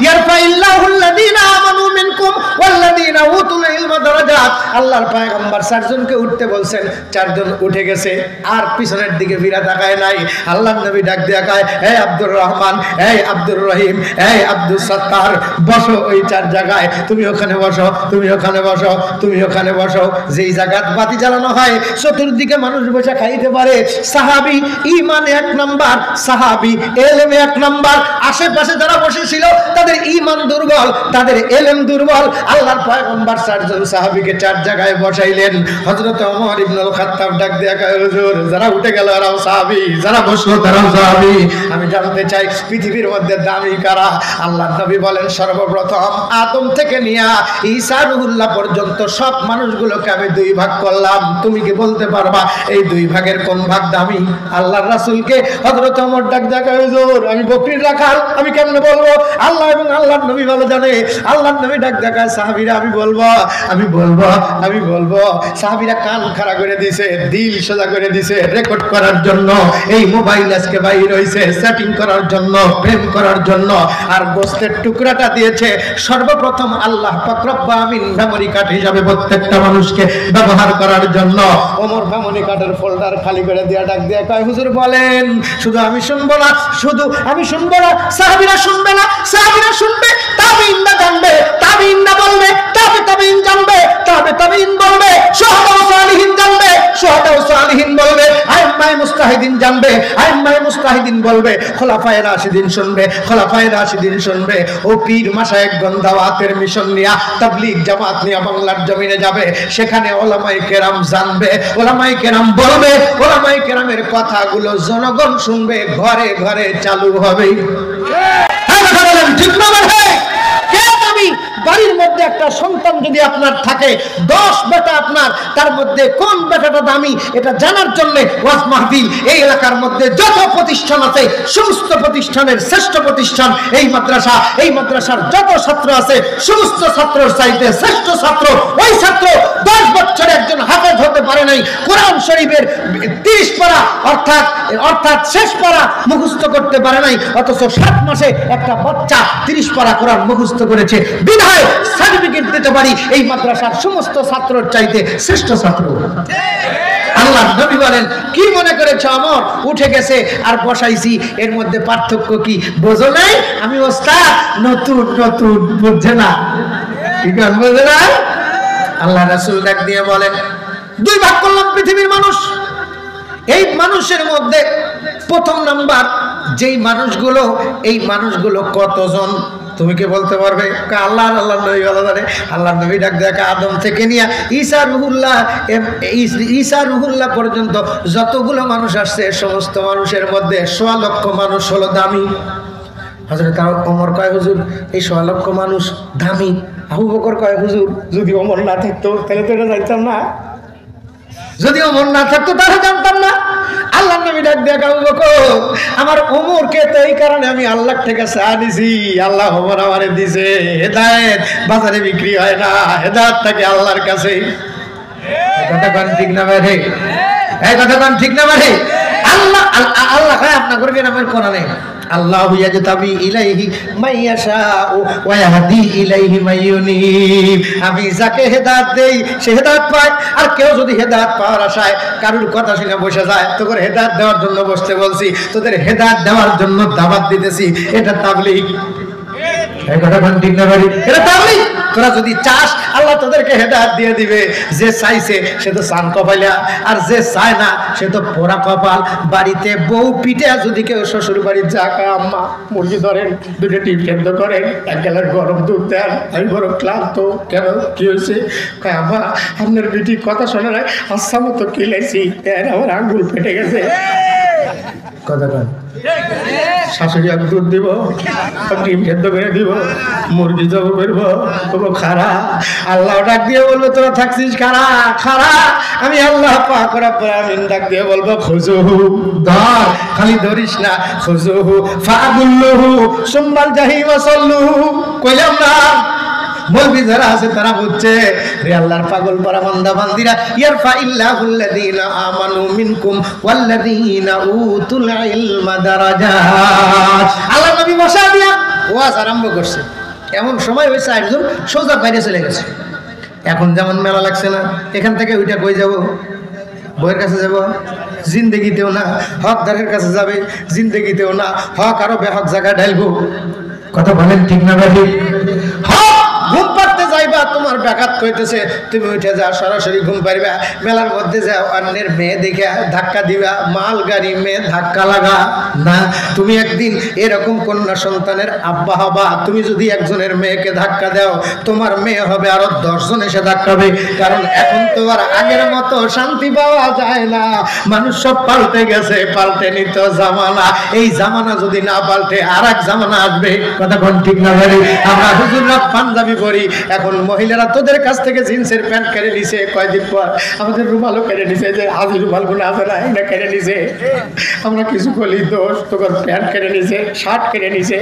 ইয়ারফাইল্লাহুল্লাযীনা আমানু মিনকুম ওয়াল্লাযীনা উতুল ইলমা দারাজাত। আল্লাহর পয়গম্বর চারজনকে উঠতে বলছেন, চারজন উঠে গেছে, আর পিছনের দিকে ফিরে তাকায় নাই। আল্লাহর নবী ডাক দিয়া কয়, হে আব্দুর রহমান, হে আব্দুর রহিম, হে আব্দুল সত্তার, বসো ওই চার জায়গায়। তুমি ওখানে বসো, তুমি ওখানে বসো, তুমি ওখানে বসো। যেই জায়গায় বাতি জ্বালানো হয় চতুর্দিকে মানুষ বসে খাইতে পারে। সাহাবী ঈমানে এক নাম্বার, সাহাবী ইলমে এক নাম্বার। আশেপাশে যারা বসেছিল তাদের ঈমান দুর্বল, তাদের ইলম দুর্বল। আল্লাহর পয়গম্বর চারজন সাহাবীকে চার জায়গায় বসাইলেন। হযরত ওমর ইবনুল খাত্তাব ডাক দিয়া কয়, হুজুর যারা উঠে গেল এরাও সাহাবী, যারা বসলো তারাও সাহাবী। আমি জানতে চাই পৃথিবীর মধ্যে দামি কারা? আল্লাহর নবী বলেন, সর্বপ্রথম আদম থেকে নিয়ে ঈসা রুহুল্লাহ পর্যন্ত সব মানুষগুলোকে আমি দুই ভাগ করলাম। তুমি কি বলতে পারবা এই দুই ভাগের কোন ভাগ দামি? আল্লাহর রাসূলকে হযরত ওমর ডাক দিয়া কয়, হুজুর আমি বকরির রাখাল, আমি কেমনে বলবো? আল্লাহ এবং আল্লাহর নবী ভালো জানে। আল্লাহর নবী ডাক দিয়া কয়, সাহাবীরা আমি বলবো, আমি বলবো, আমি বলবো। সাহাবীরা কান খাড়া করে দিয়েছে, দিল সোজা করে দিয়েছে রেকর্ড করার জন্য। এই মোবাইল আজকে বাইর হইছে সেটিং করার জন্য, প্রেম করার জন্য। আর গোশতের টুকরাটা দিয়েছে সর্বপ্রথম আল্লাহ পাক রব্বুল আমিন মেমরি কার্ড হিসাবে প্রত্যেকটা মানুষকে ব্যবহার করার জন্য। ওমর মেমরি কার্ডের ফোল্ডার খালি করে দিয়া ডাক দিয়া কয়, হুজুর বলেন। শুধু আমি শুনবো না, শুধু আমি শুনবো না, সাহাবীরা শুনবে না, সাহাবীরা শুনবে, তাবিঈনরা জানবে, তাবিঈনরা বলবে, তাবিঈন জানবে, তাবিঈন বলবে, শুহাদা ও সালিহিন জানবে, শুহাদা ও সালিহিন বলবে, আইম্মায়ে মুস্তাহিদিন জানবে, আইম্মায়ে মুস্তাহিদিন বলবে, খোলাফায়ে রাশিদিন শুনবে, খোলাফায়ে রাশিদিন শুনবে। ও পীর মাশায়েখগণ দাওয়াতের মিশন নিয়া তাবলীগ জামাত নিয়া বাংলার জমিনে যাবে। সেখানে ওলামায়ে কেরাম জানবে, ওলামায়ে কেরাম বলবে, ওলামায়ে কেরামের কথাগুলো জনগণ শুনবে, ঘরে ঘরে চালু হবে। ঠিক না ভাই? বাড়ির মধ্যে একটা সন্তান যদি আপনার থাকে, 10 বেটা আপনার, তার মধ্যে কোন বেটাটা দামি এটা জানার জন্য ওয়াজ মাহফিল। এই এলাকার মধ্যে যত প্রতিষ্ঠান আছে সমস্ত প্রতিষ্ঠানের শ্রেষ্ঠ প্রতিষ্ঠান এই মাদ্রাসা। এই মাদ্রাসার যত ছাত্র আছে সমস্ত ছাত্রের চাইতে শ্রেষ্ঠ ছাত্র ওই ছাত্র। 10 বছরে একজন হাফেজ হতে পারে নাই, কোরআন শরীফের 30 পারা অর্থাৎ শেষ পারা মুখস্থ করতে পারে নাই, অথচ 7 মাসে একটা বাচ্চা 30 পারা কোরআন মুখস্থ করেছে। বিধায় সার্টিফিকেট দিতে পারি এই মাদ্রাসার সমস্ত ছাত্রের চাইতে শ্রেষ্ঠ ছাত্র। আল্লাহ নবী বলেন, কি মনে করেছ আমর উঠে গেছে আর বসাইছি, এর মধ্যে পার্থক্য কি বোঝো নাই? আমি ওস্তাদ, নতুন নতুন বুঝছে না, কি কারণ বোঝে না? আল্লাহ রাসূল ডাক দিয়ে বলেন, দুই ভাগ করলাম পৃথিবীর মানুষ। এই মানুষের মধ্যে প্রথম নাম্বার যেই মানুষগুলো, এই মানুষগুলো কতজন তুমি কি বলতে পারবে? আল্লাহ নবী ভালো জানে। আল্লাহ নবী ডাক দেখা আদম থেকে নিয়ে ঈসা রুহুল্লাহ পর্যন্ত যতগুলো মানুষ আসছে সমস্ত মানুষের মধ্যে 1.25 লক্ষ মানুষ হলো দামি। হযরত ওমর কয়, হুজুর এই 1.25 লক্ষ মানুষ দামি। আবু বকর কয়, হুজুর যদি ওমর না থাকতো তাহলে তো এটা জানতাম না, যদি ওমর না থাকতো তাহলে জানতাম না। আল্লাহ নবী ডাক দিয়া কয়, আবু বকর আমার ওমরকে তো এই কারণে আমি আল্লাহ থেকে চাওয়া দিছি, আল্লাহ ওমর আমারে দিছে। হেদায়েত বাজারে বিক্রি হয় না, হেদায়েত থাকে আল্লাহর কাছে। কথা কোন ঠিক না ভাই? এই কথা কোন ঠিক না ভাই? আল্লাহ আল্লাহ কয় আপনার করে নামের কোরআনে, আল্লাহু ইয়াজতাবি ইলাইহি মাইয়াশাউ ওয়া ইয়াহদি ইলাইহি মাইয়ুনিব। আমি যাকে হেদায়েত দেই সে হেদায়েত পায়, আর কেউ যদি হেদায়েত পাওয়ার আশায় কারুর কথা শুনে বসে যায়, তোদের হেদায়েত দেওয়ার জন্য বসতে বলছি, তোদের হেদায়েত দেওয়ার জন্য দাওয়াত দিতেছি, এটা তাবলীগ। এই কথা কোন ঠিক না ভাই? এটা তাহলে তোরা যদি চাস আল্লাহ তোদেরকে হেদায়েত দিয়ে দিবে। যে চাইছে সে তো চান কপাইলা, আর যে চায় না সে তো পোড়া কপাল। বাড়িতে বউ পিঠে যদি কেউ শ্বশুর বাড়ির যা কয়, আম্মা মুরগি ধরেন, দুটো টিপ সেদ্ধ করেন, এক গ্লাস গরম দুধ দেন, আমি বড় ক্লান্ত। কেন, কি হয়েছে? কয় আম্মা আপনার বেটি কথা শোনা নাই, আচ্ছা মতো কিলাইছি, আমার আঙ্গুল ফেটে গেছে। কথা কন, শাশুড়ি এক দুধ দিব, ডিম সেদ্ধ করে দিব, মুরগি জব করবো, তবু খারা। আল্লাহ ডাক দিয়ে বলবো তোরা থাকছিস খারা খারা। আমি আল্লাহ পাক রব্বুল আমিন ডাক দিয়ে বলবো খুজুহু, ধর, খালি ধরিস না, খুজুহু ফাগুল্লুহু সুম্মাল জাহিম সাল্লুহু। কইলাম না বলবি যারা আছে তারা বুঝছে। রে আল্লাহর পাগল পারা বান্দা বান্দিরা, ইয়ারফা ইল্লাহুল্লাযীনা আমানু মিনকুম ওয়াল্লাযীনা উতুল ইলমা দারাজাত। আল্লাহ নবী বসা দিয়া ওয়াজ আরম্ভ করছে। এমন সময় হয়েছে একজন সোজা বাইরে চলে গেছে। এখন যেমন মেলা লাগছে না, এখান থেকে ওইটা কই যাব? বইয়ের কাছে যাব? জিন্দেগিতেও না। হকদারের কাছে যাবে? জিন্দেগিতেও না। হক আরো বেহক জায়গা ঢালবো। কথা বলেন ঠিক না ভাই? হক ঘুম পাড়তে যাইবা, তোমার ব্যাঘাত কইতেছে, তুমি উঠে যাও, সরাসরি ঘুম পাড়বা। মেলার মধ্যে যাও, অন্যের মেয়ে দেখে ধাক্কা দিবা, মাল গাড়ি মেয়ে ধাক্কা লাগা না। তুমি একদিন এরকম কন্যা সন্তানের আব্বা হবা। তুমি যদি একজনের মেয়েকে ধাক্কা দাও, তোমার মেয়ে হবে আরো 10 জন এসে ধাক্কাবে। কারণ এখন তো আর আগের মতো শান্তি পাওয়া যায় না। মানুষ সব পাল্টে গেছে, পাল্টে নিত জামানা। এই জামানা যদি না পাল্টে আর এক জামানা আসবে। কথা কোন ঠিক না ভাই? আমরা হুজুররা পাঞ্জাবি পরি, এখন মহিলারা তোদের কাছ থেকে জিন্সের প্যান্ট কেড়ে নিছে। কয়দিন পর আমাদের রুমালও কেড়ে নিছে, যে আজ রুমাল গুলো আছে না, এটা কেড়ে নিছে। আমরা কিছু বলি দোষ, তোর প্যান্ট কেড়ে নিছে, শার্ট কেড়ে নিছে,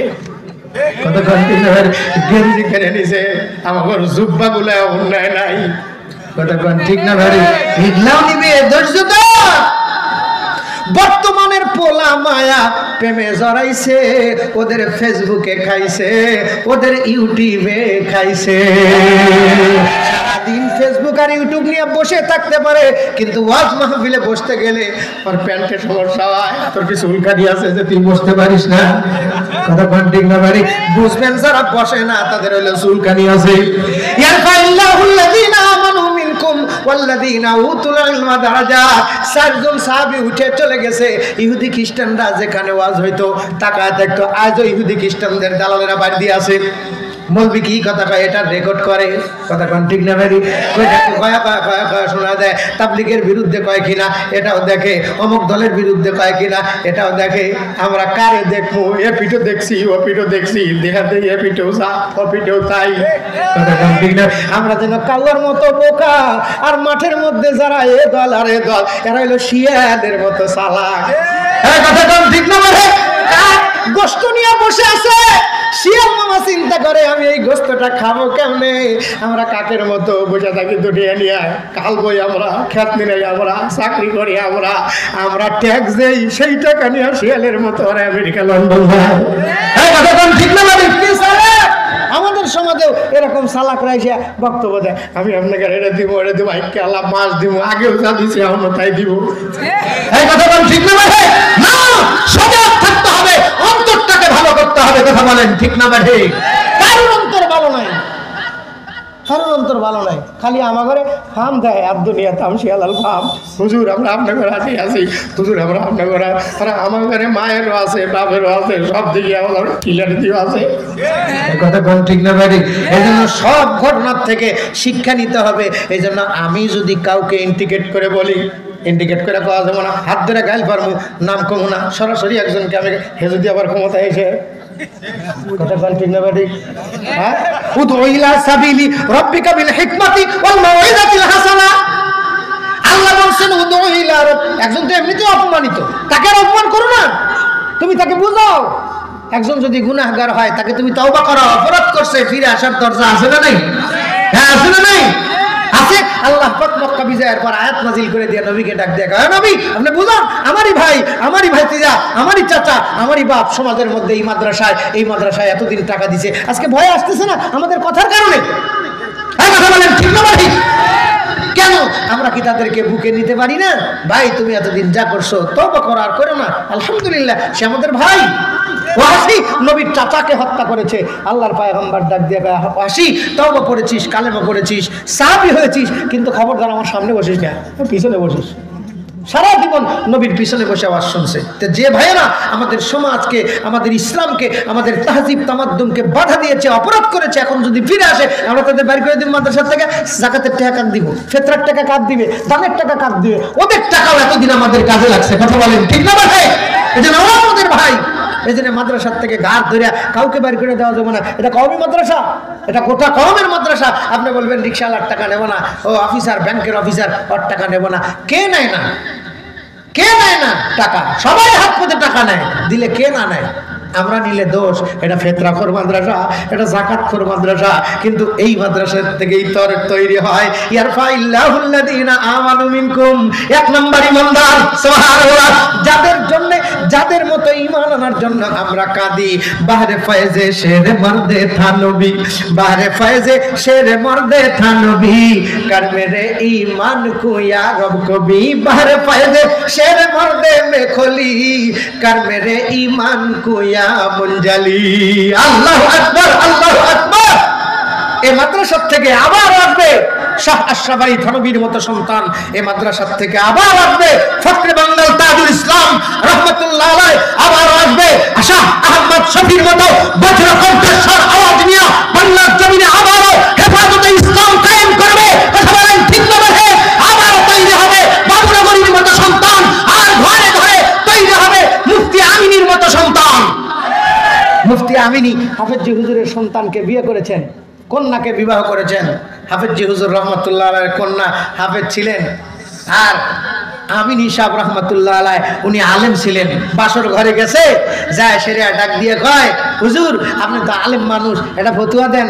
কথা কোন ঠিক না ভাই? গেঞ্জি কেড়ে নিছে, আমার জুব্বা গুলা অন্যায় নাই। কথা কোন ঠিক না ভাই? এগুলাও নিবে, ধৈর্য ধর। বর্তমানের পোলা মায়া প্রেমে জড়াইছে, ওদের ফেসবুকে খাইছে, ওদের ইউটিউবে খাইছে। সারাদিন ফেসবুক আর ইউটিউব নিয়ে বসে থাকতে পারে, কিন্তু ওয়াজ মাহফিলে বসতে গেলে ওর প্যান্টে সমস্যা হয়। তোর কি চুলকানি আছে যে তুই বসতে পারিস না? কথা কোন ঠিক না ভাই? বুঝবেন যারা বসে না তাদের হলো চুলকানি আছে। ইয়ারফাইল্লাহুল্লাযীনা আমানু মিনকুম ওয়াল্লাযীনা উতুল ইলমা দারাজাত। 4 জন সাহাবী উঠে চলে গেছে। ইহুদি খ্রিস্টানরা যেখানে ওয়াজ হইতো তাকায় দেখতো, আজও ইহুদি খ্রিস্টানদের দালালেরা বাড়ি দিয়ে আছে। মৌলবি কি কথা কয়, এটা রেকর্ড করে। কথা কোন ঠিক না ভাই? শোনা যায়। তাবলীগের বিরুদ্ধে কয় কিনা এটাও দেখে, অমুক দলের বিরুদ্ধে কয় কিনা এটাও দেখে। আমরা কারে দেখবো? এ পিঠও দেখছি, ও পিঠও দেখছি, দেখাতে এ পিঠেও যা, ও পিঠেও তাই। কথা কোন ঠিক না? আমরা যেন কাউয়ার মতো বোকা, আর মাঠের মধ্যে যারা এ দল আর এ দল, এরা হলো শিয়াদের মতো চালাক। কথা কোন ঠিক না ভাই? গোস্ত নিয়ে বসে আছে, শিয়াল মামা চিন্তা করে আমি এই গোস্তটা খাবো কেমনে। আমরা কাকের মতো বসে থাকি, দুটিয়া নিয়ে কাল বই, আমরা খেত নিয়ে, আমরা চাকরি করি, আমরা ট্যাক্স দেই, সেই টাকা নিয়ে শিয়ালের মতো ওরা আমেরিকা লন্ডন যায়। ঠিক না? আমাদের সমাজেও এরকম সালাক রাইসা বক্তব্য দেয়, আমি আপনাকে এটা দিব, এটা দিব, আইকে আল্লাহ মাছ দিব, আগেও যা দিছে আমরা তাই দিব। এই কথা বলেন ঠিক না ভাই? না, সজাগ থাকতে হবে, অন্তরটাকে ভালো করতে হবে। কথা বলেন ঠিক না ভাই? কারোর অন্তর ভালো নাই, কারোর অন্তর ভালো নাই, খালি আমার ঘরে ফার্ম দেয়, আর দুনিয়া তাম শিয়ালাল ফার্ম। হুজুর আমরা আপনার ঘরে আছি, হুজুর আমরা আপনার ঘরে, আর আমার ঘরে মায়েরও আছে, বাপেরও আছে, সব দিকে আমার কিলারিটিও আছে। কথা কোন ঠিক না ভাই? এই জন্য সব ঘটনার থেকে শিক্ষা নিতে হবে। এই জন্য আমি যদি কাউকে ইন্ডিকেট করে বলি, ইন্ডিকেট করে পাওয়া যাবো না, হাত ধরে গাইল পারবো, নাম কমো না, সরাসরি একজনকে আমি হে যদি আবার ক্ষমতা এসে। কথা কোন ঠিক না ভাই? হ্যাঁ, উদউ ইলা সাবিলি রাব্বিকা বিল হিকমাতি ওয়াল মাউইযাতিল হাসানা। আল্লাহ বলেন উদউ ইলা রাব্ব। একজন তো এমনিতেই অপমানিত, তাকে আর অপমান করো না, তুমি তাকে বুঝাও। একজন যদি গুনাহগার হয় তাকে তুমি তওবা করো, অপরাধ করছে, ফিরে আসার দরজা আছে না নাই? হ্যাঁ, আছে না নাই? আছে। আল্লাহ পাক মক্কা বিজয়ের পর আয়াত নাযিল করে দিয়ে নবীকে ডাক দেয়া, হে নবী আপনি বুঝান, আমারই ভাতিজা, আমারই চাচা, আমারই বাপ সমাজের মধ্যে এই মাদ্রাসায় এতদিন টাকা দিছে, আজকে ভয় আসতেছে না আমাদের কথার কারণে। এই কথা বলেন ঠিক না ভাই? কেন আমরা কি তাদেরকে বুকে নিতে পারি না? ভাই তুমি এতদিন যা করছো তওবা করো, আর করো না, আলহামদুলিল্লাহ সে আমাদের ভাই, ওয়াসি নবীর চাচাকে হত্যা করেছে। আল্লাহর পয়গম্বর ডাক দিয়ে ওয়াসি তওবা পড়েছিস, কালেমা পড়েছিস, সাহাবী হয়েছিস, কিন্তু খবরদার আমার সামনে বসিস না, পিছনে বসিস। সারা জীবন নবীর পিছনে বসে আওয়াজ শুনছে। তো যে ভাইয়েরা আমাদের সমাজকে, আমাদের ইসলামকে, আমাদের তাহজিব তামাদ্দুমকে বাধা দিয়েছে, অপরাধ করেছে, এখন যদি ফিরে আসে আমরা তাদের বাইর করে দিব মাদ্রাসা থেকে। যাকাতের টাকা কাট দিব, ফিতরার টাকা কাট দিবে, দানের টাকা কাট দিবে, ওদের টাকাও এতদিন আমাদের কাজে লাগছে। কথা বলেন ঠিক না ভাই? এই জন্য আমাদের ভাই, এই জন্য মাদ্রাসার থেকে ঘাট ধরে কাউকে বাইর করে দেওয়া যাবে না। এটা কওমি মাদ্রাসা, এটা গোটা কওমের মাদ্রাসা। আপনি বলবেন রিক্সাওয়ালার টাকা নেব না, ও অফিসার, ব্যাংকের অফিসার, ওর টাকা নেব না। কে নেয় না? কে নেয় না টাকা? সবাই হাত পেতে টাকা নেয়, দিলে কে না নেয়? আমরা নিলে দোষ। এটা ফিতরাখোর মাদ্রাসা, এটা যাকাতখোর মাদ্রাসা, কিন্তু এই মাদ্রাসা থেকেই তৈরি হয় ইয়ারফাইল্লাহুল্লাযীনা আমানু মিনকুম। এক নাম্বার ঈমানদার, সুবহানাল্লাহ, যাদের জন্য, যাদের মতো ঈমান আনার জন্য আমরা কাঁদি। বাহরে ফয়েজে শেরে মর্দে থা নবী, বাহরে ফয়েজে শেরে মর্দে থা নবী, কর মেরে ঈমান কো ইয়া রব কবি। বাহরে ফয়েজে শেরে মর্দে মে খলি, কর মেরে ঈমান কো মুনজালি। আল্লাহু আকবার, আল্লাহু আকবার। এই মাদ্রাসা থেকে আবার আসবে শাহ আশরাফ আলী থানভীর মতো সন্তান। এই মাদ্রাসা থেকে আবার আসবে ফখরে বাংলার তাজুল ইসলাম রাহমাতুল্লাহ আলাইহি, আবার আসবে শাহ আহমদ শফির মতো বজ্র কণ্ঠস্বর আওয়াজ নিয়ে বাংলার জমিনে আবারও হেফাজতে ইসলাম কায়েম করবে। কথা বলেন ঠিক না ভাই? আবারও তৈরি হবে বাবুনগরীর মতো সন্তান, আর ঘরে ঘরে তৈরি হবে মুফতি আমিনীর মতো সন্তান। মুফতি আমিনী হাফেজি হুজুরের সন্তানকে বিয়ে করেছেন, কন্যাকে বিবাহ করেছেন। হাফেজি হুজুর রহমতুল্লাহ আলাইহির কন্যা হাফেজ ছিলেন, আর আমিনী সাহেব রহমতুল্লাহ আলাইহি উনি আলেম ছিলেন। বাসর ঘরে গেছে, যায় সেরিয়া ডাক দিয়ে কয়, হুজুর আপনি তো আলেম মানুষ, এটা ফতুয়া দেন,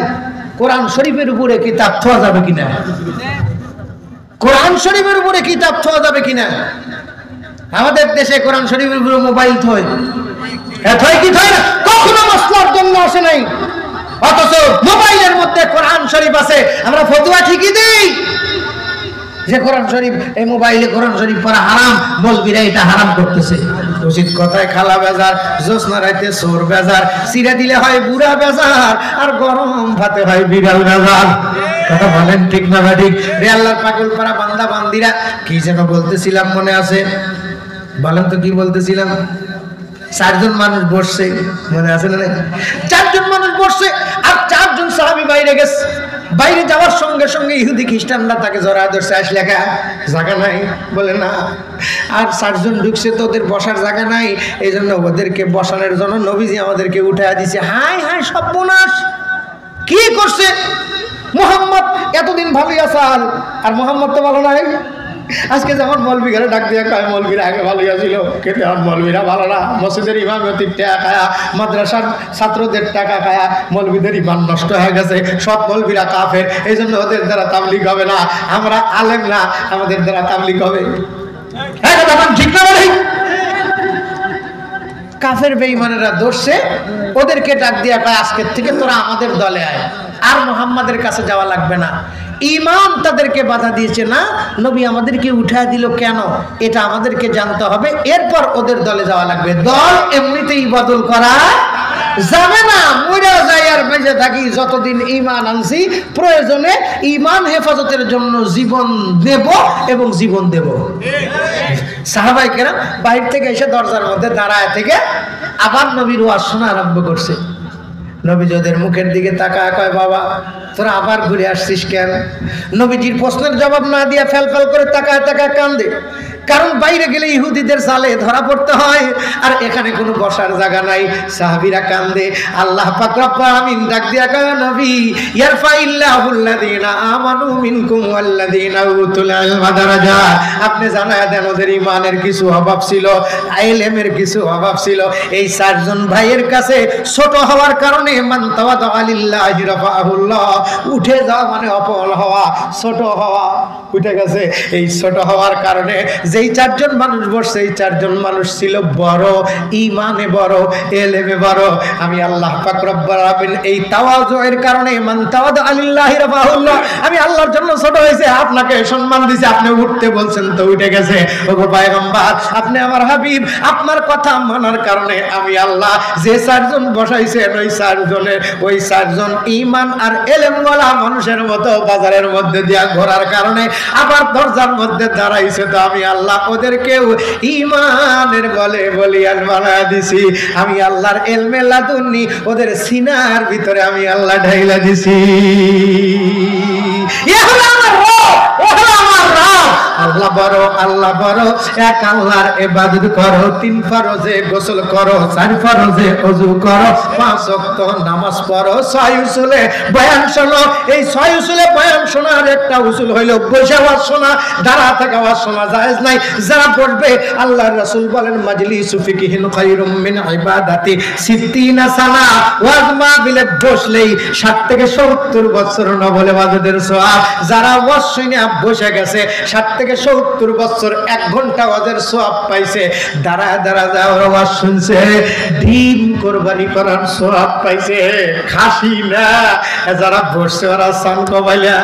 কোরআন শরীফের উপরে কিতাব থোয়া যাবে কিনা? কোরআন শরীফের উপরে কিতাব থোয়া যাবে কিনা? আমাদের দেশে কোরআন শরীফের উপরে মোবাইল থয়, কি থয় না? কখনো মাসলার জন্য আসে নাই, অথচ মোবাইলের মধ্যে কোরআন শরীফ আছে। আমরা ফতোয়া ঠিকই দিই যে কোরআন শরীফ, এই মোবাইলে কোরআন শরীফ পড়া হারাম, মৌলবীরা এটা হারাম করতেছে। উচিত কথায় খালা বেজার, জোসনা রাইতে সোর বেজার, সিরা দিলে হয় বুড়া বেজার, আর গরম ভাতে হয় বিড়াল বেজার। কথা বলেন ঠিক না ঠিক? রে আল্লাহর পাগল পারা বান্দা বান্দিরা, কি যেন বলতেছিলাম মনে আছে? বলেন তো কি বলতেছিলাম? চারজন মানুষ বসছে, মনে আছে না? চারজন মানুষ বসছে, আর চারজন সাহাবী বাইরে গেছে। বাইরে যাওয়ার সঙ্গে সঙ্গে ইহুদি খ্রিস্টানরা তাকে জড়ায় ধরছে, আসলে জায়গা নাই, বলে না। আর চারজন ঢুকছে, তো ওদের বসার জায়গা নাই, এই জন্য ওদেরকে বসানোর জন্য নবীজি আমাদেরকে উঠায় দিছে। হাই হাই সর্বনাশ! কি করছে মুহাম্মদ? এতদিন ভালোই আসাল, আর মুহাম্মদ তো ভালো নাই। আজকে যেমন মৌলবী ঘরে ডাক দিয়ে কয় মৌলবীরা আগে ভালোই আসছিল, কিন্তু এখন মৌলবীরা ভালো না। মসজিদের ইমামতির টাকা খায়া, মাদ্রাসার ছাত্রদের টাকা খায়া মৌলবীদের ইমান নষ্ট হয়ে গেছে। সব মৌলবীরা কাফের, এই জন্য ওদের দ্বারা তাবলীগ হবে না। আমরা আলেম না, আমাদের দ্বারা তাবলীগ হবে। ঠিক না ভাই? কাফের বেঈমানেরা ধরছে, ওদেরকে ডাক দিয়ে কয় আজকের থেকে তোরা আমাদের দলে আয়, আর মুহাম্মাদের কাছে যাওয়া লাগবে না। ইমাম তাদেরকে বাধা দিয়েছে না, নবী আমাদেরকে উঠায় দিল কেন, এটা আমাদেরকে জানতে হবে, এরপর ওদের দলে যাওয়া লাগবে। দল এমনিতেই বদল করা যাবে না। মরে যাই আর বেঁচে থাকি, যতদিন ঈমান আনছি, প্রয়োজনে ঈমান হেফাজতের জন্য জীবন দেব এবং জীবন দেব। সাহাবায়ে কেরাম বাইরে থেকে এসে দরজার মধ্যে দাঁড়ায় থেকে আবার নবীর ওয়াজ শোনা আরম্ভ করছে। নবীজি ওদের মুখের দিকে তাকায় কয়, বাবা তোরা আবার ঘুরে আসছিস কেন? নবীজির প্রশ্নের জবাব না দিয়া ফেল ফেল করে তাকায় তাকায় কান্দে। কারণ বাইরে গেলে ইহুদিদের জালে ধরা পড়তে হয়, আর এখানে কোনো বসার জায়গা নাই। সাহাবীরা কান্দে। আল্লাহ পাক রব্বুল আলামিন ডাক দিয়া কয়, নবী ইয়ারফাইল্লাহুল্লাযীনা আমানু মিনকুম ওয়াল্লাযীনা উতুল ইলমা দারাজাত। আপনি জানায় দেন ওদের ঈমানের কিছু অভাব ছিল, ইলমের কিছু অভাব ছিল। এই চারজন ভাইয়ের কাছে ছোট হওয়ার কারণে মান তাওয়াদা লিল্লাহি রাফাহুল্লাহ, উঠে যাওয়া মানে অপল হওয়া, ছোট হওয়া। উঠে গেছে। এই ছোট হওয়ার কারণে যেই চারজন মানুষ বসছে এই চারজন মানুষ ছিল বড়, ঈমানে বড়, এলেমে বড়। আমি আল্লাহ পাক রব্বুল আলামিন এই তাওয়াজুয়ের কারণে মান তাওয়াদা লিল্লাহি রাফাহুল্লাহ, আমি আল্লাহর জন্য ছোট হয়েছে, আপনাকে সম্মান দিয়েছে, আপনি উঠতে বলছেন তো উঠে গেছে। ওগো পয়গম্বর, আপনি আমার হাবিব, আপনার কথা মানার কারণে আমি আল্লাহ যে চারজন বসাইছেন ওই চারজন ঈমান আর এলেমওয়ালা মানুষের মতো বাজারের মধ্যে দিয়া ঘোরার কারণে আবার দরজার মধ্যে দাঁড়াইছে, তো আমি আল্লাহ ওদেরকেও ঈমানের বলে বলিয়ান বানায় দিছি। আমি আল্লাহর ইলমে লাদুন্নি ওদের সিনার ভিতরে আমি আল্লাহ ঢাইলা দিছি। আল্লাহ বড়, আল্লাহ বড়, এক আল্লাহর ইবাদত করো, 3 ফরজে গোসল করো, 4 ফরজে ওযু করো, 5 ওয়াক্ত নামাজ পড়ো, 6 উসুলে বয়ান শোনো। এই 6 উসুলে বয়ান শোনার একটা উসুল হইল বসে ওয়াজ শোনা, দাঁড়া থেকে ওয়াজ শোনা জায়েজ নাই। যারা বসবে, আল্লাহর রাসূল বলেন মাজলিসু ফিকহিন খায়রুম মিন ইবাদাতি 60 সানা। ওয়াজ মাহফিলে বসলেই 60 থেকে 70 বছর নবলে ওয়াজের সওয়াব। যারা ওয়াজ শুনে বসে গেছে 60 থেকে 70 বছর 1 ঘন্টা ওয়াজের সওয়াব পাইছে, দাঁড়া দাঁড়া যাওয়ার ওয়াজ শুনছে, ডিম কুরবানি করার সওয়াব পাইছে, খাসি না। যারা বসছে ওরা সান কবাইলা,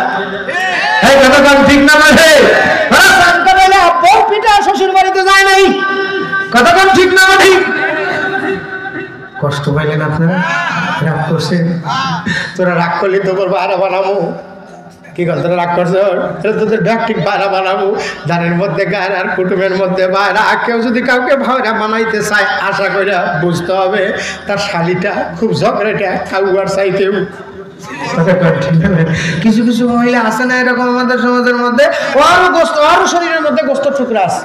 এই কথা কোন ঠিক না মানে? ওরা সান কবাইলা বউ পিটা শ্বশুর বাড়িতে যায় নাই, কথা কোন ঠিক না মানে? কষ্ট পাইলেন আপনারা, রাগ করছেন? তোরা রাগ করলি তো করবো আরা বানাবো, কি কথা তোরা রাগ করছো? তোদের ঠিক ভাড়া বানাবো, ধানের মধ্যে গায়ের আর কুটুমের মধ্যে ভাড়া। কেউ যদি কাউকে ভাড়া বানাইতে চায়, আশা করে বুঝতে হবে তার শালিটা খুব ঝগড়াটা কাউয়ার চাইতেও। কিছু কিছু মহিলা আছে না এরকম আমাদের সমাজের মধ্যে, আরো শরীরের মধ্যে গোস্ত টুকরা আছে।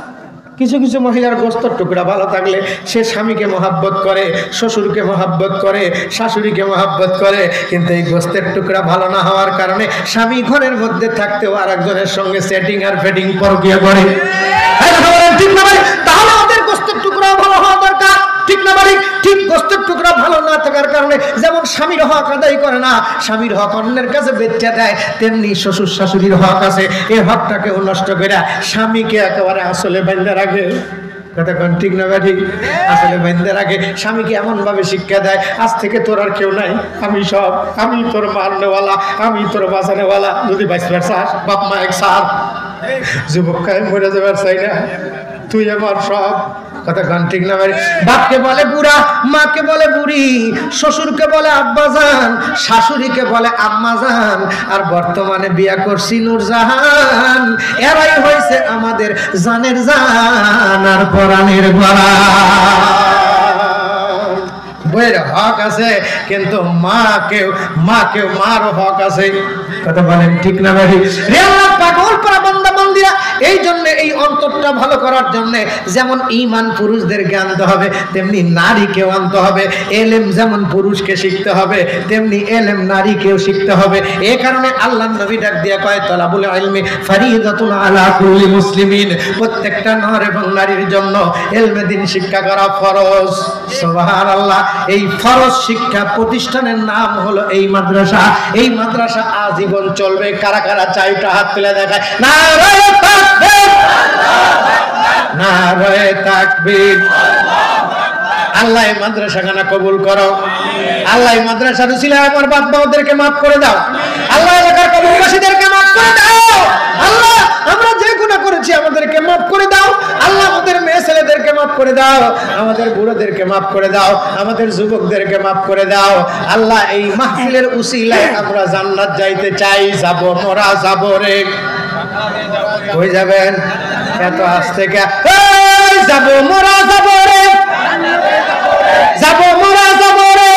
কিছু কিছু মহিলার গোস্তর টুকরা ভালো থাকলে সে স্বামীকে মহাব্বত করে, শ্বশুরকে মহাব্বত করে, শাশুড়িকে মহাব্বত করে, কিন্তু এই গোস্তের টুকরা ভালো না হওয়ার কারণে স্বামী ঘরের মধ্যে থাকতেও আর একজনের সঙ্গে সেটিং আর ফেটিং পরকিয়া করে। ঠিক না ভাই? তাহলে ওদের গোস্তের টুকরা ভালো হওয়া দরকার, ঠিক না ভাই? ঠিক গোস্তের টুকরা ভালো না থাকার কারণে যেমন স্বামীর হক আদায় করে না, স্বামীর হক অন্যের কাছে বেচা দেয়, তেমনি শ্বশুর শাশুড়ির হক আছে, এই হকটাকেও নষ্ট করে স্বামীকে একেবারে আসলে বান্ধা রাখে। কথা কোন ঠিক না ঠিক? আসলে বান্ধা রাখে, স্বামীকে এমন ভাবে শিক্ষা দেয়, আজ থেকে তোর আর কেউ নাই, আমি সব, আমি তোর মারনেওয়ালা, আমি তোর বাঁচানেওয়ালা। যদি বাঁচবার চাস বাপ মা এক সার, যুবক খায় মরে যাবার চাই না, তুই আমার সব। কথা গান ঠিক না ভাই? বাপকে বলে বুড়া, মাকে বলে বুড়ি, শ্বশুরকে বলে আব্বাজান, শাশুড়িকে বলে আম্মাজান, আর বর্তমানে বিয়া করছি নূরজাহান। এরাই হয়েছে আমাদের জানের জান আর পরাণের গড়া। বইয়ের হক আছে, কিন্তু মাকেও মারও হক আছে। কথা বলেন ঠিক না ভাই? রে আল্লাহ পাগল পারা বান্দা বান্দিরা, এই জন্য এই অন্তরটা ভালো করার জন্য যেমন ঈমান পুরুষদেরকে আনতে হবে, তেমনি নারীকেও আনতে হবে। এলেম যেমন পুরুষকে শিখতে হবে, তেমনি এলেম নারীকেও শিখতে হবে। এই কারণে আল্লাহর নবী ডাক দিয়া কয় তালাবুল ইলমি ফারিদাতুন আলা কুল্লি মুসলিমিন, প্রত্যেকটা নর এবং নারীর জন্য ইলমে দ্বীন শিক্ষা করা ফরজ। সুবহানাল্লাহ। এই ফরজ শিক্ষা প্রতিষ্ঠানের নাম হলো এই মাদ্রাসা। এই মাদ্রাসা আজীবন চলবে। কারা কারা চাইটা হাত তুলে দেখায় নারায়ে তাকবীর, নারায়ে তাকবীর। আল্লাহ এই মাদ্রাসাখানা কবুল করো। আল্লাহ এই মাদ্রাসার উসিলায় আমার বাপ মাদেরকে মাফ করে দাও। আল্লাহ এলাকার কবরবাসীদেরকে মাফ করে দাও। আল্লাহ আমরা যে গুনাহ করেছি আমাদেরকে মাফ করে দাও। আল্লাহ আমাদের মেয়ে ছেলেদেরকে মাফ করে দাও, আমাদের বুড়োদেরকে মাফ করে দাও, আমাদের যুবকদেরকে মাফ করে দাও। আল্লাহ এই মাহফিলের উসিলায় আমরা জান্নাত যাইতে চাই। যাব মোরা যাব রে, হয়ে যাবেন এত আস্তে কে? যাব মোরা যাব রে, যাব মোরা যাব রে,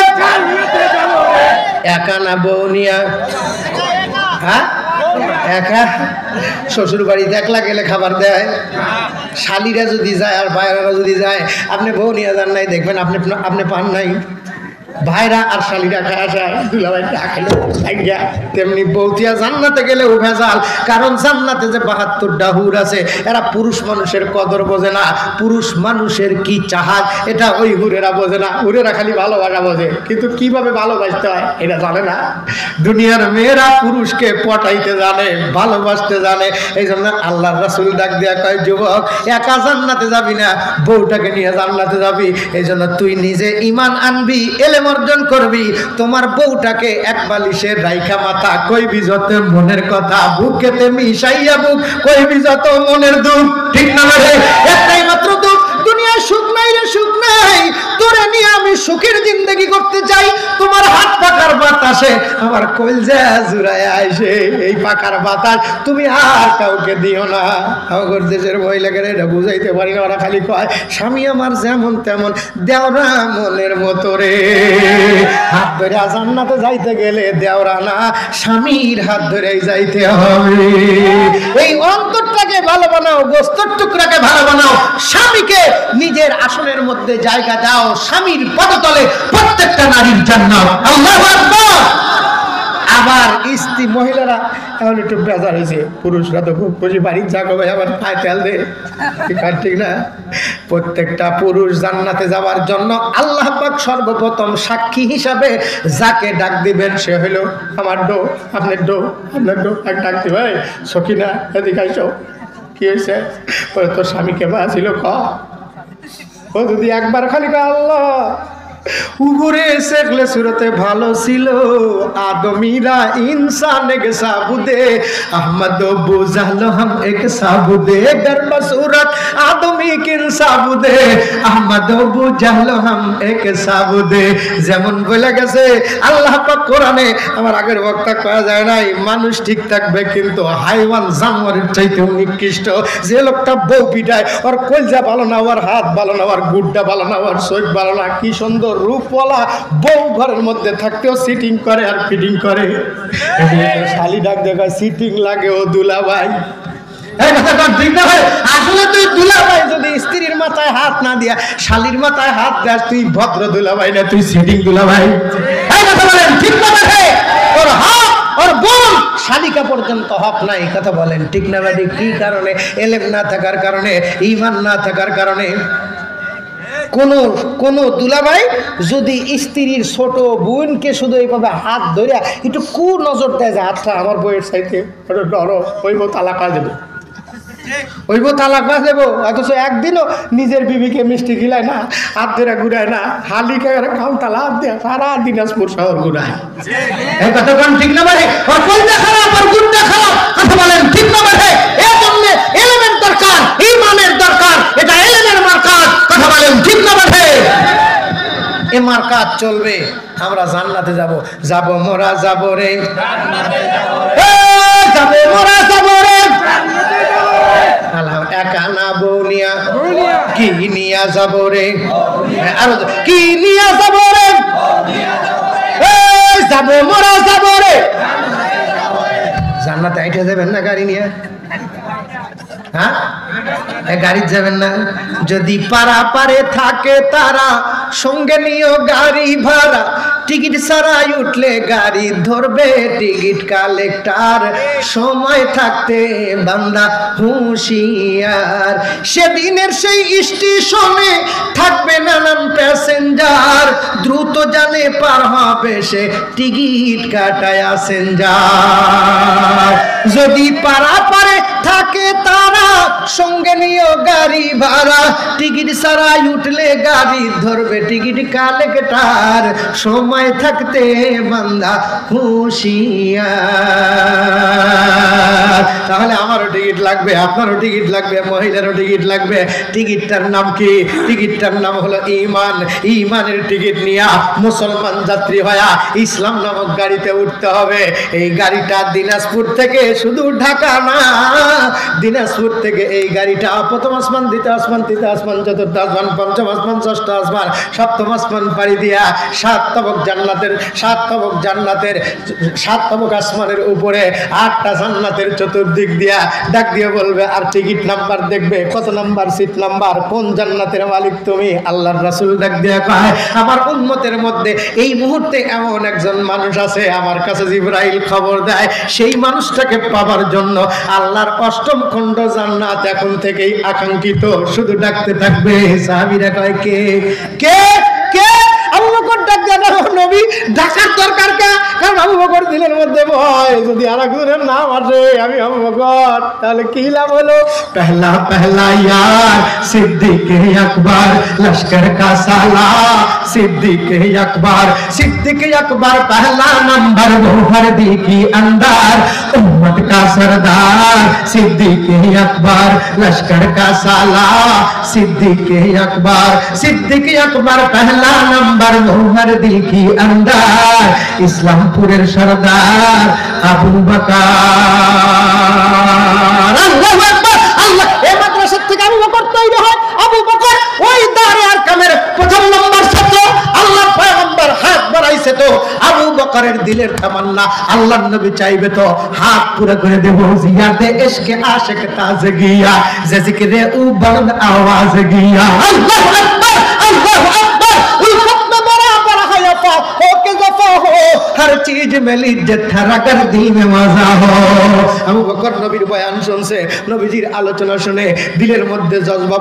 একা না বউনিয়া? হ্যাঁ একা? শ্বশুর বাড়িতে একলা গেলে খাবার দেয়, শালিরা যদি যায় আর বাইরেরা যদি যায়, আপনি বউ নিয়ে যান নাই, দেখবেন আপনি পান নাই। ভাইরা আর শালিরা খায় যায় দুলাভাই খেলো তেমনি বৌতিয়া জান্নাতে গেলে ভেজাল, কারণ জান্নাতে যে 72টা হুর আছে এরা পুরুষ মানুষের কদর বোঝে না, পুরুষ মানুষের কি চাহাত এটা ওই হুরেরা বোঝে না। হুরেরা খালি ভালোবাসা বোঝে, কিন্তু কিভাবে ভালোবাসতে হয় এটা জানে না। দুনিয়ার মেয়েরা পুরুষকে পটাইতে জানে, ভালোবাসতে জানে। এই জন্য আল্লাহর রাসূল ডাক দিয়া কয়, যুবক একা জান্নাতে যাবি না, বউটাকে নিয়ে জান্নাতে যাবি। এই জন্য তুই নিজে ঈমান আনবি, ইলম অর্জন করবি, তোমার বউটাকে এক বালিশের রাইখা মাথা কইবি যত মনের কথা, বুকেতে মিশাইয়া বুক কইবি যত মনের দুঃখ। ঠিক না ভাই? একটাই মাত্র দুঃখ, দুনিয়ায় সুখ নাই রে, সুখ নাই। তোরে নিয়ে আমি সুখের জিন্দেগি করতে চাই। তোমার হাত পাকার বাতাসে আমার কলজা জুড়ায় আইসে, এই পাকার বাতাস তুমি আর কাউকে দিও না। আমার দেশের মহিলাকে এটা বুঝাইতে পারি না, ওরা খালি কয় স্বামী আমার যেমন তেমন, দেওরা মনের মতো রে। হাত ধরে জান্নাতে যাইতে গেলে দেওরা না, স্বামীর হাত ধরেই যাইতে হবে। এই অন্তরটাকে ভালো বানাও, গোস্তের টুকরাকে ভালো বানাও, স্বামীকে নিজের আসনের মধ্যে জায়গা দাও, স্বামীর পদতলে প্রত্যেকটা নারীর জান্নাত। আল্লাহু আকবার। আবার স্ত্রী মহিলারা এখন একটু বেজার হয়েছে, পুরুষরা তো খুব খুশি, বাড়ির যাকো ভাই আবার পায়ে তেল দে, ঠিক না? প্রত্যেকটা পুরুষ জান্নাতে যাওয়ার জন্য আল্লাহ পাক সর্বপ্রথম সাক্ষী হিসাবে যাকে ডাক দিবেন সে হইল আমার ডো, আপনার ডো, আপনার ডো। ডাক দিবে, সখিনা এদিকে আইসো, কি হয়েছে? তোর স্বামী কেমন ছিল ক? ও যদি একবার খালি আল্লাহ উপরে শেখলে সুরতে ভালো ছিল, আদমিরা ইনসান এক সাবুদে, আহমদ বুঝালো হাম এক সাবুদে, গর্ব সুরত আদমি কিন সাবুদে, আহমদ বুঝালো হাম এক সাবুদে। যেমন বলে গেছে আল্লাহ পাক কোরআনে, আমার আগের বক্তা কয়া যায় নাই, মানুষ ঠিক থাকবে কিন্তু হাইওয়ান জানোয়ারের চাইতেও নিকৃষ্ট। যে লোকটা বউ পিটায়, ওর কলজা ভালো না, ওর হাত ভালো না, ওর গুড্ডা ভালো না, ওর শরীর ভালো না, কি সুন্দর রূপওয়ালা বউ ঘরের মধ্যে থাকতেও সিটিং করে আর ফিটিং করে। শালি ডাক দেখা সিটিং লাগে ও দুলাভাই। আসলে তুই দুলাভাই যদি স্ত্রীর মাথায় হাত না দিয়া শালির মাথায় হাত দেয়, তুই ভদ্র দুলাভাই না, তুই সিটিং দুলাভাই। ঠিক না? ওর হক, ওর বোন শালিকা পর্যন্ত হক নাই, কথা বলেন ঠিক না? কি কারণে? এলেম না থাকার কারণে, ঈমান না থাকার কারণে। কোন দুলাভাই যদি স্ত্রীর ছোট বোনকে শুধু এইভাবে হাত ধরে একটু কু নজর দেয় যে হাতটা আমার বইয়ের চাইতে ডরো, ওই বউ তালাক হয়ে যাবে, ওই বউ তালাক হয়ে যাবো, অথচ একদিনও নিজের বিবিকে মিষ্টি খিলায় না, হাত ধরে ঘুরায় না, হালিকা খাও তালা হাত দেয়, সারা দিনাজপুর শহর ঘুরায়। এই কথা কোন ঠিক না? ভাই ওর কলজা খারাপ, ওর গুণটা খারাপ, কথা বলেন ঠিক না? ভাই এর জন্য এলিমেন্ট দরকার, ঈমানের দরকার, এটা এলিমেন্ট মার্কাত, কথা বলেন ঠিক না? ভাই এ মার্কাত চলবে, আমরা জান্নাতে যাব। যাব মোরা যাব রে, যাবে মোরা যাব রে, একা না বউ নিয়া, কি নিয়া যাব রে, আরো কি নিয়া যাব রে, যাব মোরা যাব রে। জান্নাতে আইটা যাবেন না গাড়ি নিয়ে? হ্যাঁ, গাড়ি যাবেন না? যদি পারা পারে থাকে তারা সঙ্গে নিও গাড়ি ভাড়া, টিকিট ছাড়াই উঠলে গাড়ি ধরবে টিকিট কালেক্টর, সময় থাকতে বান্দা হুঁশিয়ার, সেদিনের সেই স্টেশনে থাকবে নানান প্যাসেঞ্জার, দ্রুত জানে পার হবে সে টিকিট কাটায় আসেন যার। যদি পারা পারে থাকে তারা সঙ্গে নিও গাড়ি ভাড়া, টিকিট ছাড়াই উঠলে গাড়ি ধরবে টিকিট কালেক্টর, সময় থাকতে বান্দা হুঁশিয়ার। তাহলে আমারও টিকিট লাগবে, আপনারও টিকিট লাগবে, মহিলারও টিকিট লাগবে। টিকিটটার নাম কি? টিকিটটার নাম হলো ঈমান। ঈমানের টিকিট নিয়ে মুসলমান যাত্রী হয়া ইসলাম নামক গাড়িতে উঠতে হবে। এই গাড়িটা দিনাজপুর থেকে শুধু ঢাকা না, দিনাজপুর থেকে এই এই গাড়িটা প্রথম আসমান, দ্বিতীয় আসমান, তৃতীয় আসমান, চতুর্থ আসমান, পঞ্চম আসমান, ষষ্ঠ আসমান, সপ্তম আসমান পাড়ি দিয়া সাত তবক আসমানের উপরে 8টা জান্নাতের চতুর্দিক দিয়া ডাক দিয়ে বলবে আর টিকিট নাম্বার দেখবে, কত নাম্বার সিট নাম্বার, কোন জান্নাতের মালিক তুমি। আল্লাহর রাসূল ডাক দিয়ে কয় আমার উম্মতের মধ্যে এই মুহূর্তে এমন একজন মানুষ আছে, আমার কাছে জিবরাইল খবর দেয় সেই মানুষটাকে পাবার জন্য আল্লাহর 8ম খণ্ড জান্নাত এখন থেকেই আকাঙ্ক্ষিত, শুধু ডাকতে থাকবে। সাহাবীরা কয় কে কে কে? আবু বকর ডাক দেন, নবী ডাকার দরকার কে? কারণ আবু বকর দিলের মধ্যে ভয়, যদি আরেকজনের নাম আসে আমি আবু বকর তাহলে কি লাভ হলো। পহলা পহলা ইয়ার সিদ্দিকে আকবর লश्कर का साला सिद्दीक़े अकबर पहला नंबर वो वर्दी की अंदर उम्मत का सरदार सिद्दीक़े अकबर लश्कर का साला सिद्दीक़े अकबर पहला नंबर वो वर्दी की अंदर इस्लामपुरेर सरदार আবু বকর। আল্লাহু আকবার। আল্লাহ এই মাদ্রাসা থেকে আবু বকর তৈরি হয়। আবু বকর ওই দারে আরকামের প্রথম নম্বর ছাত্র। আল্লাহর পয়গম্বর হাত বাড়াইছে তো আবু বকরের দিলের তামান্না আল্লাহর নবী চাইবে তো হাত পুরো করে দেব। জিয়াতে ইশকে আশিক তাজে গিয়া যে জিক্রে ও বলদ আওয়াজ গিয়া। আল্লাহু আকবার আল্লাহু আকবার। উলফত में बराबर है यफा हो के जफा हो हर चीज में लिज्जत हरा कर दिल में मजा हो। আবু বকর নবীর বয়ান শুনছে, নবীজির আলোচনা শুনে দিলের মধ্যে জজবা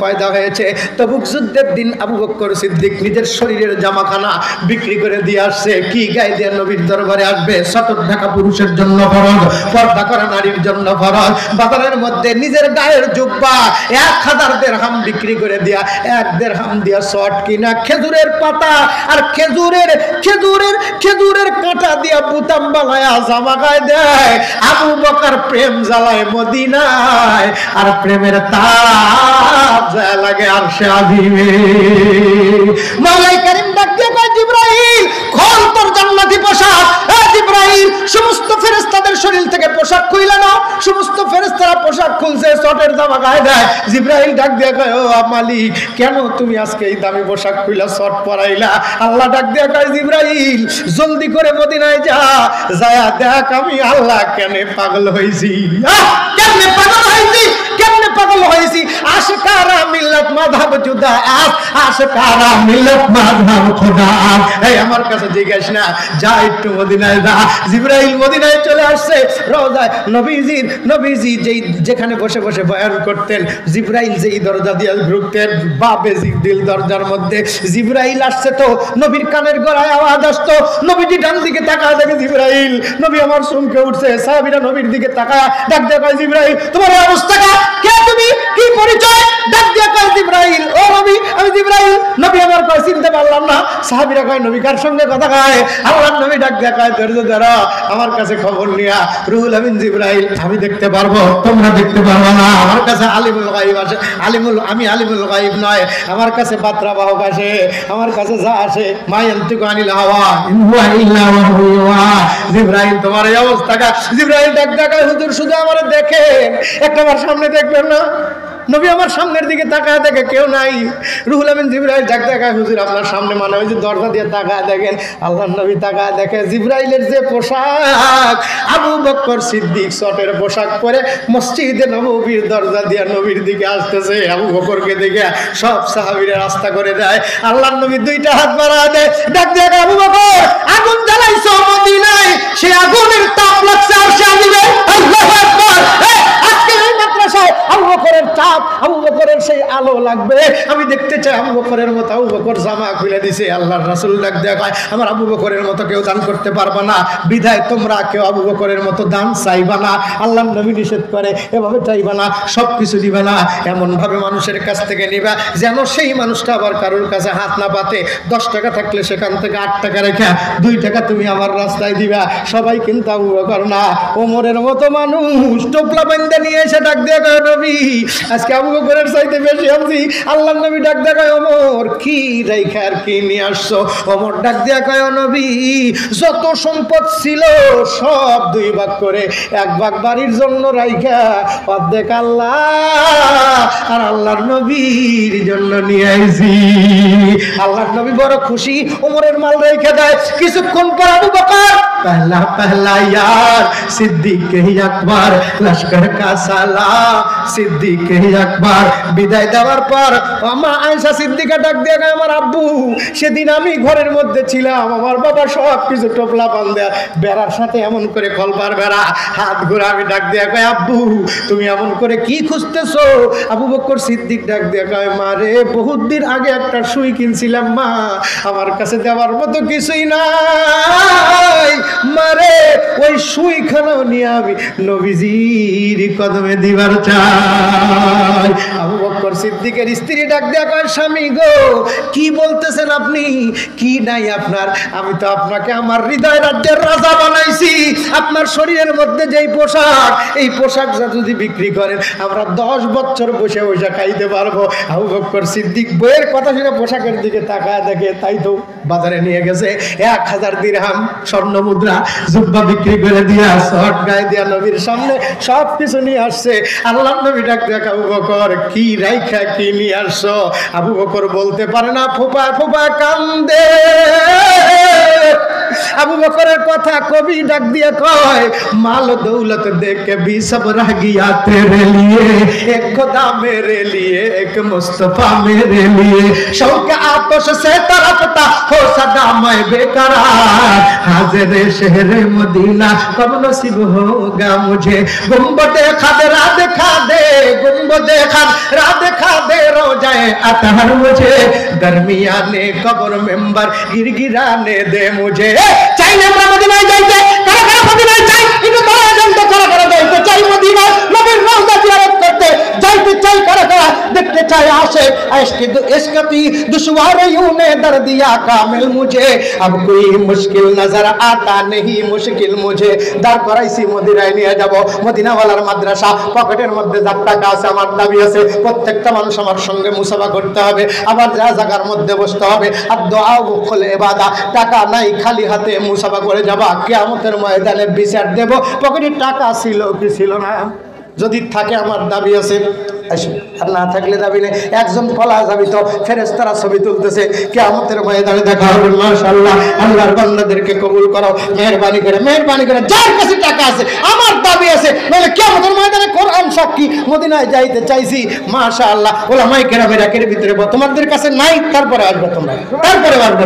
পয়দা হয়েছে। তবুক যুদ্ধের দিন আবু বকর সিদ্দিক নিজের শরীরের জামাখানা বিক্রি করে দিয়ে আসছে। কি গায়ে দিয়ে নবীর দরবারে আসবে? সতর ঢাকা পুরুষের জন্য ফরজ, পর্দা করা নারীর জন্য ফরজ। বাজারের মধ্যে নিজের গায়ের জুব্বা 1000 দিরহাম বিক্রি করে দিয়া 1 দিরহাম দিয়া শর্ট কিনা খেজুরের পাতা আর খেজুরের কাঁটা দিয়া বুতাম বানায়া জামা গায়ে দেয়। আবু বকর প্রেম জ্বালায় মদিনায় আর প্রেমের তাপ যায় লাগে আরশে আজিমে। মাওলাই কারীম ডাক দিয়ে কয় জিবরাইল খোল তোর জান্নাতি পোশাক। এ জিবরাইল সমস্ত ফেরেশতাদের শরীর থেকে পোশাক খুইলা নাও। সমস্ত ফেরেশতারা পোশাক খুলছে, শর্টের জামা গায়ে দেয়। জিবরাইল ডাক দিয়ে কয় ও মালিক কেন তুমি আজকে এই দামি পোশাক খুইলা শর্ট পরাইলা? আল্লাহ ডাক দিয়ে কয় জিবরাইল জলদি করে মদিনায় যায়া দেখ আমি আল্লাহ কেন পাগল হইছি। কেমনে পাগল হইছি? আশকারা মিল্লাত মাযহাব জুদা আশকারা মিল্লাত মাযহাব খোদা। এই আমার কাছে জিজ্ঞেস না, যা একটু মদিনায় যা। জিবরাইল মদিনায় চলে আসছে। রওজায় নবীজি যেখানে বসে বসে বয়ান করতেন, জিবরাইল যেই দরজা দিয়ে ঢুকতেন বাবে দিল দরজার মধ্যে জিবরাইল আসছে তো নবীর কানের গলায় আওয়াজ আসতো। নবীজি ডান দিকে তাকায় দেখে জিবরাইল। নবী আমার চমকে উঠছে। সাহাবীরা নবীর দিকে তাকায় ডাক দিয়ে কয় জিবরাইল তোমার অবস্থা কে? তুমি কি পরিচয়? ডাক দিয়ে কয় জিবরাইল ও নবী আমি জিবরাইল। নবী আমার কয় চিনতে পারলাম না। সাহাবীরা কয় নবী কার সঙ্গে কথা কয়? আল্লাহর নবী ডাক দিয়ে কয় ধৈর্য ধরো, আমার কাছে খবর নিয়া রুহুল আমিন জিবরাইল আমি দেখতে পারবো, তোমরা দেখতে পারবো না। আমার কাছে আলিমুল গায়ব আসে। আমি আলিমুল গায়ব নয়, আমার কাছে বার্তা বাহক আসে। আমার কাছে যা আসে মা ইয়ান্তিকু আনিল হাওয়া ইন হুয়া ইল্লা ওয়াহু ইউহা। জিবরাইল তোমার এই অবস্থা কা? জিবরাইল ডাক দিয়ে কয় হুজুর শুধু আমারে দেখেন, একবার সামনে দেখবেন না? নবী আমার সামনের দিকে তাকায় দেখে কেউ নাই। রুহুল আমিন জিবরাইল ডাক দেখায় হুজুর আপনার সামনে মানে ওই যে দরজা দিয়ে তাকায় দেখেন। আল্লাহর নবী তাকায় দেখে জিবরাইলের যে পোশাক, আবু বকর সিদ্দিক শর্টের পোশাক পরে মসজিদে নববীর দরজা দিয়ে নবীর দিকে আসতেছে। আবু বকরকে দেখে সব সাহাবীরা রাস্তা করে দেয়। আল্লাহর নবী 2টা হাত বাড়ায় দেয়, ডাক দিয়ে আবু বকর আগুন জ্বালাইছো মদিনায়, সেই আগুনের তাপ লাগছে আরশে আজিমে। আল্লাহু আকবার। আজকে এই মাদ্রাসায় আবু বকরের তাপ, আবু বকরের সেই আলো লাগবে। আমি দেখতে চাই আবু বকরের মতো। আবু বকর জামা খুলে দিছে। আল্লাহর রাসূল ডাক দেয়া কয় আমার আবু বকরের মতো কেউ দান করতে পারবে না, বিধায় তোমরা কেউ আবু বকরের মতো দান চাইবা না। আল্লাহর নবী নিষেধ করে এভাবে চাইবা না, সবকিছু দিবা না, এমন ভাবে মানুষের কাছ থেকে নিবা যেন সেই মানুষটা আবার কারোর কাছে হাত না পাতে। 10 টাকা থাকলে সেখান থেকে 8 টাকা রেখে 2 টাকা তুমি আমার রাস্তায় দিবা। সবাই কিন্তু আবু বকর না, ওমরের মতো মানুষ টোপলা বান্ধে নিয়ে এসে ডাক দিয়ে কয় নবী আজকে আবু বকরের চাইতে বেশি আছি। আল্লাহর নবী ডাক দিয়া কয় ওমর কি রাইখা আর কি নিয়ে আসছো? ওমর ডাক দিয়া কয় নবী যত সম্পদ ছিল সব 2 ভাগ করে 1 ভাগ বাড়ির জন্য রাইখা অর্ধেক আল্লাহ আর আল্লাহর নবীর জন্য নিয়ে আইছি। আল্লাহর নবী বড় খুশি, ওমরের মাল রেখে দেয়। কিছুক্ষণ পর আবু বকর पहला यार सिद्दीक আকবর লস্কর কা সালাম সিদ্দিক আকবর বিদায় দেওয়ার পর মা আয়েশা সিদ্দিকা ডাক দিয়ে কয় আমার আব্বু সেদিন আমি ঘরের মধ্যে ছিলাম, আমার বাবা সব কিছু টোপলা বাঁধা বেড়ার সাথে এমন করে কলপার বেড়া হাত ঘুরে আমি ডাক দিয়ে কয় আব্বু তুমি এমন করে কি খুঁজতেছো? আবু বকর সিদ্দিক ডাক দিয়ে কয় মা রে বহুত দিন আগে একটা সুই কিনছিলাম মা, আমার কাছে দেওয়ার মতো কিছুই নাই মারে, ওই সুইখানাও নিয়ে আমি নবীজির কদমে দিবার চাই। আবু বকর সিদ্দিকের স্ত্রী ডাক দিয়া কয় স্বামী গো কি বলতেছেন আপনি? কি নাই আপনার? আমি তো আপনাকে আমার হৃদয় রাজ্যের রাজা বানাইছি। আপনার শরীরের মধ্যে যেই পোশাক, এই পোশাক যদি বিক্রি করেন আমরা 10 বছর বসে বসে খাইতে পারবো। আবু বকর সিদ্দিক বইয়ের কথা শুনে পোশাকের দিকে তাকায় দেখে তাই তো বাজারে নিয়ে গেছে 1000 দিরহাম স্বর্ণ মুদ্রা জুব্বা বিক্রি করে দিয়া শর্ট গায়ে দিয়া নবীর সামনে সব কিছু নিয়ে আসছে। আল্লাহর নবী ডাক দেয়া আবু বকর কি রাইখা কি নিয়ে আসছো? আবু বকর বলতে পারে না, ফোপা ফোপা কান্দে। আবু বকরের কথা কবি ডাক দিয়ে কয় মাল দৌলত দেখে भी सब रह गया तेरे लिए, एक खुदा मेरे लिए एक मुस्तफा मेरे लिए, शौक आतश से तरफता हो सदा मैं बेकरार, हाजिर शहर मदीना कब नसीब होगा मुझे, गुंबदे खदरा दिखा दे, गुंबदे खदरा दिखा दे रोजाए अतहर मुझे, दरमियाने कब्र मेंबर गिरगिराने दे मुझे। চাইলে আমরা মদিনায় যাইতে, কারা কারা মদিনায় চাই একটু তারা জানতে, কারা কারা যাইতে চাই মদিনায় নবীর রওজা জিয়ারত করতে যাইতে চাই, কারা কারা দেখতে চাই আসে ইশকি दुश्वारियों ने दर दिया कामिल मुझे, अब कोई मुश्किल नजर आता नहीं मुश्किल मुझे, দার করাইছি মদিনায় নিয়ে যাব। মদিনাওয়ালার মাদ্রাসা, পকেটের মধ্যে যার টাকা আছে আমার দাবি আছে প্রত্যেকটা মানুষ আমার সঙ্গে মুসাফা করতে হবে, আবার যা জায়গার মধ্যে বসতে হবে। আর দোয়া ওয়াকুল ইবাদা, টাকা নাই খালি হাতে মুসাফা করে যাবা, কিয়ামতের ময়দানে বিচার দেব পকেটে টাকা ছিল কি ছিল না। যদি থাকে আমার দাবি আছে, আর না থাকলে দাবি নেই। একজন পলা যাবি তো ফেরেশতারা ছবি তুলতেছে, কিয়ামতের ময়দানে দেখা হবে। মাশাআল্লাহ, আল্লাহর বান্দাদেরকে কবুল করো মেহেরবানি করে। যার কাছে টাকা আছে আমার দাবি আছে, নইলে কিয়ামতের ময়দানে কোরআন সাক্ষী মদিনায় যাইতে চাইছি। মাশাআল্লাহ, ওলামায়ে কেরামের একের ভিতরে তোমাদের কাছে নাই, তারপরে আসবে তোমরা, তারপরে আসবে।